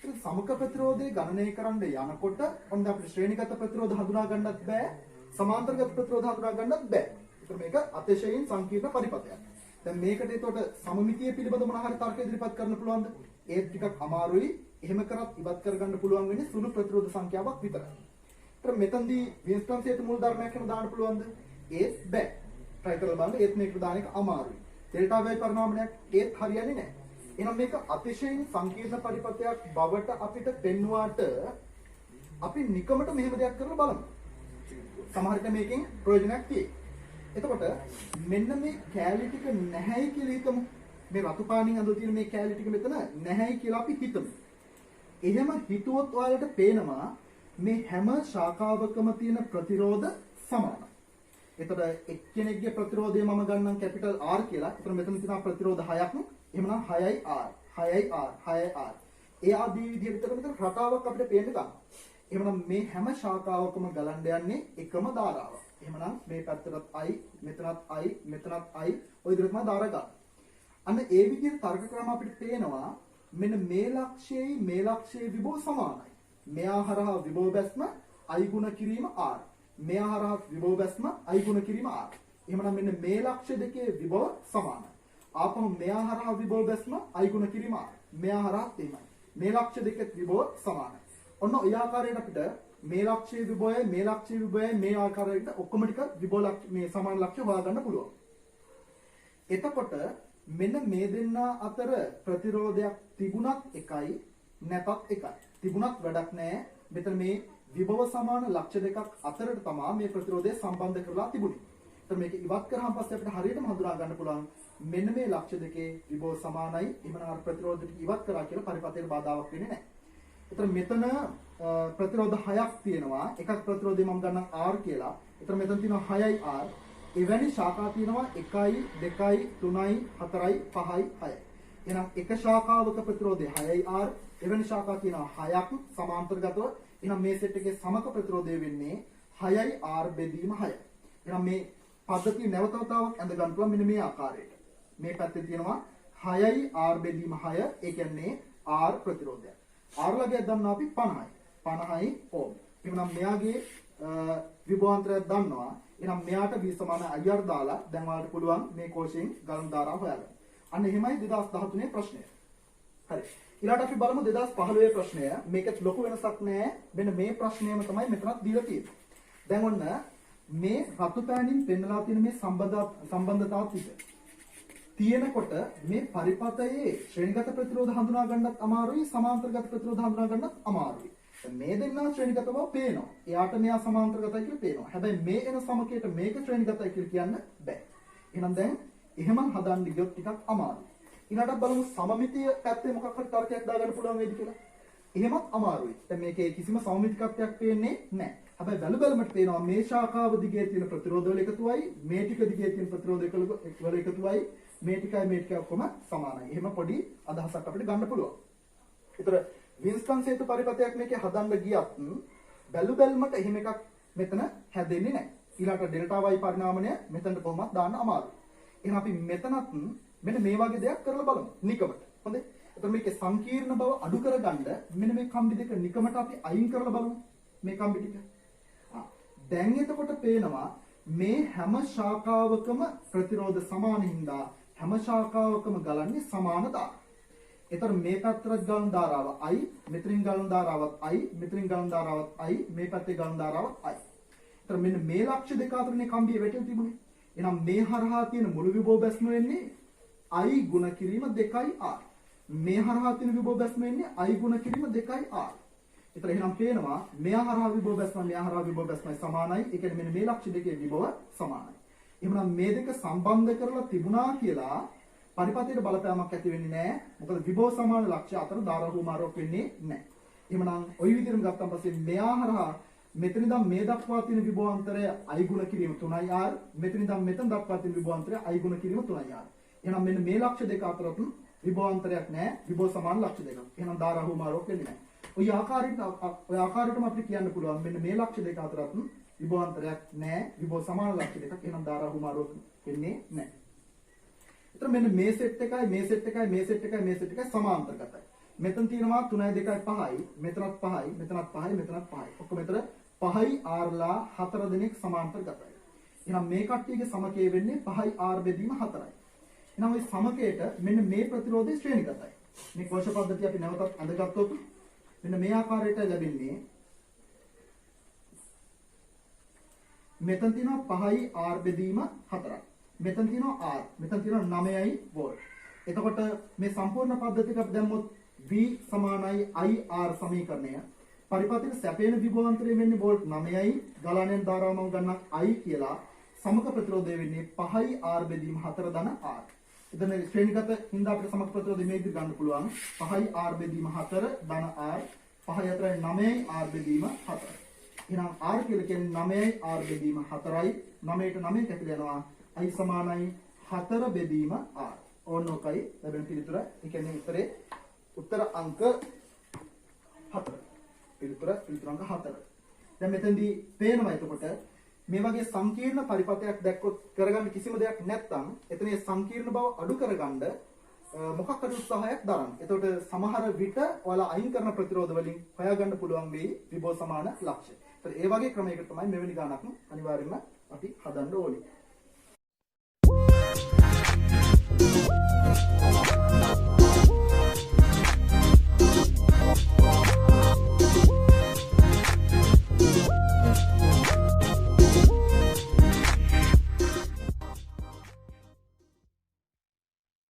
ඒත් සමක ප්‍රතිරෝධය ගණනය කරන්න යනකොට ඔන්න අපිට ශ්‍රේණිගත ප්‍රතිරෝධ හඳුනා ගන්නත් බෑ, සමාන්තරගත ප්‍රතිරෝධ හඳුනා ගන්නත් බෑ. ඒත් මේක අතිශයින් සංකීර්ණ පරිපතයක්. දැන් මේකට ඒතකොට සමමිතිය පිළිබඳ මොන හරි තර්ක ඉදිරිපත් කරන්න පුළුවන්ද? ඒත් ටිකක් අමාරුයි. එහෙම කරත් ඉවත් කරගන්න පුළුවන් වෙන්නේ සුළු ප්‍රතිරෝධ සංඛ්‍යාවක් විතරයි. ඒත් මෙතනදී වින්ස්ටන්සේට මූල ධර්මයක් වෙන දාන්න පුළුවන්ද? ඒත් බෑ. try කරලා බලන්න. ඒත් මේකට දාන එක අමාරුයි. ඩෙල්ටා වේග පරිණාමයක් ඒත් හරියන්නේ නැහැ. එහෙනම් මේක අතිශයින් සංකීර්ණ පරිපතයක් බවට අපිට පෙන්වුවාට අපි නිකමට මෙහෙම දෙයක් කරලා බලමු. සමහර විට මේකෙන් ප්‍රයෝජනයක් තියෙයි. එතකොට මෙන්න මේ කැලී ටික නැහැයි කියලා හිතමු. මේ රතු පානින් අඳලා තියෙන මේ කැලී ටික මෙතන නැහැයි කියලා අපි හිතමු. එහෙම හිතුවොත් ඔයාලට පේනවා මේ හැම ශාඛාවකම තියෙන ප්‍රතිරෝධ සමානයි. එතකොට එක්කෙනෙක්ගේ ප්‍රතිරෝධය මම ගන්නම් කැපිටල් R කියලා. එතකොට මෙතන තියෙනවා ප්‍රතිරෝධ 6ක්. එහෙමනම් 6යි R 6යි R 6යි R. ඒ ආදී විදිහට මෙතන රටාවක් අපිට පේන්න ගන්න. එහෙමනම් මේ හැම ශාඛාවකම ගලන්න යන්නේ එකම ධාරාව. එහෙමනම් මේ පැත්තටත් I මෙතනත් I මෙතනත් I ඔය විදිහට තමයි ධාරා ගන්න. අන්න ඒ විදිහට තර්ක ක්‍රම අපිට පේනවා මෙන්න මේ ලක්ෂයේ විභව සමානයි. මෙයා හරහා විභව බැස්ම I ගුණ කිරීම R. මෙයා හරහා විභව බැස්ම I ගුණ කිරීම R. එහෙමනම් මෙන්න මේ ලක්ෂ දෙකේ විභව සමානයි. ආපහු මෙයා හරහා විභව බැස්ම I ගුණ කිරීම R. මෙයා හරහා තේමයි. මේ ලක්ෂ දෙකේ විභව සමානයි. ඔන්න ඔය ආකාරයට අපිට මේ ලක්ෂයේ විභවය මේ ආකාරයට ඔක්කොම ටික විභව මේ සමාන ලක්ෂ්‍ය හොයාගන්න පුළුවන්. එතකොට මෙන්න මේ දෙන්නා අතර ප්‍රතිරෝධයක් තිබුණත් එකයි නැතත් එකයි. තිබුණත් වැඩක් නැහැ. මෙතන මේ විභව සමාන ලක්ෂ දෙකක් අතරට තමයි මේ ප්‍රතිරෝධය සම්බන්ධ කරලා තිබුණේ. එතකොට මේක ඉවත් කරාම පස්සේ අපිට හරියටම හඳුනා ගන්න පුළුවන් මෙන්න මේ ලක්ෂ දෙකේ විභව සමානයි. එහෙමනම් ප්‍රතිරෝධ ටික ඉවත් කරා කියලා පරිපතේට බාධාවක් වෙන්නේ නැහැ. එතකොට මෙතන ප්‍රතිරෝධ 6ක් තියෙනවා. එකක් ප්‍රතිරෝධය මම ගන්නම් R කියලා. එතකොට මෙතන තියෙනවා 6යි R. එවැනි ශාඛා තියෙනවා 1යි 2යි 3යි 4යි 5යි 6යි. එහෙනම් එක ශාඛාවක ප්‍රතිරෝධය 6යි R. එවැනි ශාඛා තියෙනවා 6ක් සමාන්තරගතව. එහෙනම් මේ සෙට් එකේ සමක ප්‍රතිරෝධය වෙන්නේ 6යි R බෙදීම 6යි. එහෙනම් මේ පද්ධතිය නැවත වතාවක් ඇඳ ගන්න පුළුවන් මෙන්න මේ ආකාරයට. මේ පැත්තේ තියෙනවා 6යි R බෙදීම 6. ඒ කියන්නේ R ප්‍රතිරෝධය. R ලගේ දන්නවා අපි 50යි. 50යි ඕම්. එහෙනම් මෙයාගේ විභවාන්තරයක් දන්නවා. එහෙනම් මෙයාට V සමාන IR දාලා දැන් ඔයාලට පුළුවන් මේ කෝෂයෙන් ගලන ධාරාව හොයාගන්න. අන්න එහෙමයි 2013 ප්‍රශ්නය. හරි. ඊළඟට අපි බලමු 2015 ප්‍රශ්නය. මේකත් ලොකු වෙනසක් නෑ. මෙන්න මේ ප්‍රශ්නයම තමයි මෙතනත් දීලා තියෙන්නේ. දැන් ඔන්න මේ රතු පෑනින් පෙන්නලා තියෙන මේ සම්බන්ධතාව ටික තියෙනකොට මේ පරිපතයේ ශ්‍රේණිගත ප්‍රතිරෝධ හඳුනා ගන්නත් අමාරුයි, සමාන්තරගත ප්‍රතිරෝධ හඳුනා ගන්නත් අමාරුයි. මේ දෙන්නා ශ්‍රේණිගතව පේනවා. එයාට මෙයා සමාන්තරගතයි කියලා පේනවා. හැබැයි මේ එන සමකයට මේක ශ්‍රේණිගතයි කියලා කියන්න බෑ. එහෙනම් දැන් එහෙම හදන්න ගියොත් ටිකක් අමාරුයි. ඊළඟට බලමු සමමිතිය පැත්තේ මොකක් හරි තර්කයක් දාගන්න පුළුවන් වේද කියලා. එහෙමත් අමාරුයි. දැන් මේකේ කිසිම සමමිතිකත්වයක් පේන්නේ නැහැ. හැබැයි බලමට පේනවා මේ ශාඛාව දිගේ තියෙන ප්‍රතිරෝධ වල එකතුවයි, මේ ටික දිගේ තියෙන ප්‍රතිරෝධ වල එකතුවයි, මේ ටිකයි ඔක්කොම සමානයි. එහෙම පොඩි අදහසක් අපිට ගන්න පුළුවන්. ඒතර වින්ස්ටන් හේතු පරිපතයක් මේකේ හදන්න ගියත් බැලුමට එහෙම එකක් මෙතන හැදෙන්නේ නැහැ. ඊළඟට ඩෙල්ටා y පරිණාමණය මෙතනට කොහොමද දාන්න අමාරුයි. එහෙනම් අපි මෙතනත් මෙන්න මේ වගේ දෙයක් කරලා බලමු. නිකමට. හොඳයි. එතකොට මේකේ සංකීර්ණ බව අඩු කරගන්න මෙන්න මේ කම්බි දෙක නිකමට අපි අයින් කරලා බලමු. මේ කම්බි ටික. දැන් එතකොට පේනවා මේ හැම ශාඛාවකම ප්‍රතිරෝධ සමාන හින්දා හැම ශාඛාවකම ගලන්නේ සමාන ධාරා. එතකොට මේ පැත්තට ගලන ධාරාව I, මෙතනින් ගලන ධාරාවත් I, මෙතනින් ගලන ධාරාවත් I, මේ පැත්තේ ගලන ධාරාවත් I. එතකොට මෙන්න මේ ලක්ෂ දෙක අතරනේ කම්බිය වැටෙලා තිබුණේ. එහෙනම් මේ හරහා තියෙන මුළු විභව බැස්ම වෙන්නේ I ගුණ කිරීම 2R. මේ හරහා තියෙන විභව බැස්ම වෙන්නේ I ගුණ කිරීම 2R. ඒතර එහෙනම් පේනවා මෙයා හරහා විභව බැස්ම මෙයා හරහා විභව බැස්මයි සමානයි. ඒ කියන්නේ මෙන්න මේ ලක්ෂ දෙකේ විභව සමානයි. එහෙනම් මේ දෙක සම්බන්ධ කරලා තිබුණා කියලා පරිපතයට බලපෑමක් ඇති වෙන්නේ නැහැ. මොකද විභව සමාන ලක්ෂ්‍ය අතර ධාරාහුමාරයක් වෙන්නේ නැහැ. එහෙනම් ওই විදිහටම ගත්තන් පස්සේ මෙයා හරහා මෙතන ඉඳන් මේ දක්වා තියෙන විභවාන්තරය I ගුණ කිරීම 3R, මෙතන ඉඳන් මෙතන දක්වා තියෙන විභවාන්තරය I ගුණ කිරීම 3R. එහෙනම් මෙන්න මේ ලක්ෂ්‍ය දෙක අතරත් විභවාන්තරයක් නැහැ. විභව සමාන ලක්ෂ්‍ය දෙකක්. එහෙනම් ධාරාහුමාරයක් වෙන්නේ නැහැ. ඔය ආකාරයටම අපිට කියන්න පුළුවන් මෙන්න මේ ලක්ෂ්‍ය දෙක අතරත් විභවාන්තරයක් නැහැ. විභව සමාන ලක්ෂ්‍ය දෙකක්. එහෙනම් ධාරාහුමාරයක් වෙන්නේ නැහැ. එතන මෙන්න මේ සෙට් එකයි මේ සෙට් එකයි මේ සෙට් එකයි මේ සෙට් එකයි සමාන්තරගතයි. මෙතන තියෙනවා 3යි 2යි 5යි, මෙතනත් 5යි, මෙතනත් 5යි, මෙතනත් 5යි. ඔක්කොම මෙතන 5යි R ලා 4 දෙනෙක් සමාන්තරගතයි. එහෙනම් මේ කට්ටියගේ සමකය වෙන්නේ 5යි R බෙදීම 4යි. එහෙනම් ওই සමකයට මෙන්න මේ ප්‍රතිරෝධය ශ්‍රේණිගතයි. මේ කෝෂ පද්ධතිය අපි නැවතත් අඳගත්තොත් මෙන්න මේ ආකාරයට ලැබෙන්නේ මෙතන තියෙනවා 5යි R බෙදීම 4යි. මෙතන තියෙනවා R. මෙතන තියෙනවා 9යි වෝල්ට්. එතකොට මේ සම්පූර්ණ පද්ධතියට අපි දැම්මොත් V සමානයි IR සමීකරණය. පරිපතයේ සැපේන විභවාන්තරය වෙන්නේ වෝල්ට් 9යි. ගලණයෙන් ධාරාව මම ගන්නම් I කියලා. සමක ප්‍රතිරෝධය වෙන්නේ 5යි R බෙදීම 4 ධන R. එතන ශ්‍රේණිගත හින්දා අපිට සමක ප්‍රතිරෝධය මේ විදිහට ගන්න පුළුවන්. 5යි R බෙදීම 4 ධන R. 5යි 4යි 9යි R බෙදීම 4යි. එහෙනම් R කියලා කියන්නේ 9යි R බෙදීම 4යි. 9ට 9 කැපිලා යනවා. I සමානයි 4 බෙදීම R. ඕනෝකයි ලැබෙන පිළිතුර. ඒ කියන්නේ උත්තර අංක 4. පිළිතුර අංක 4. දැන් මෙතෙන්දී පේනවා එතකොට මේ වගේ සංකීර්ණ පරිපතයක් දැක්කොත් කරගන්න කිසිම දෙයක් නැත්නම් එතනේ සංකීර්ණ බව අඩු කරගන්න මොකක් හරි උත්සාහයක් දරන්න. එතකොට සමහර විට ඔයාලා අයින් කරන ප්‍රතිරෝධ වලින් හොයාගන්න පුළුවන් වෙයි විභව සමාන ලක්ෂ්‍ය. ඒතර ඒ වගේ ක්‍රමයකට තමයි මෙවැනි ගානක් අනිවාර්යයෙන්ම අපි හදන්න ඕනේ.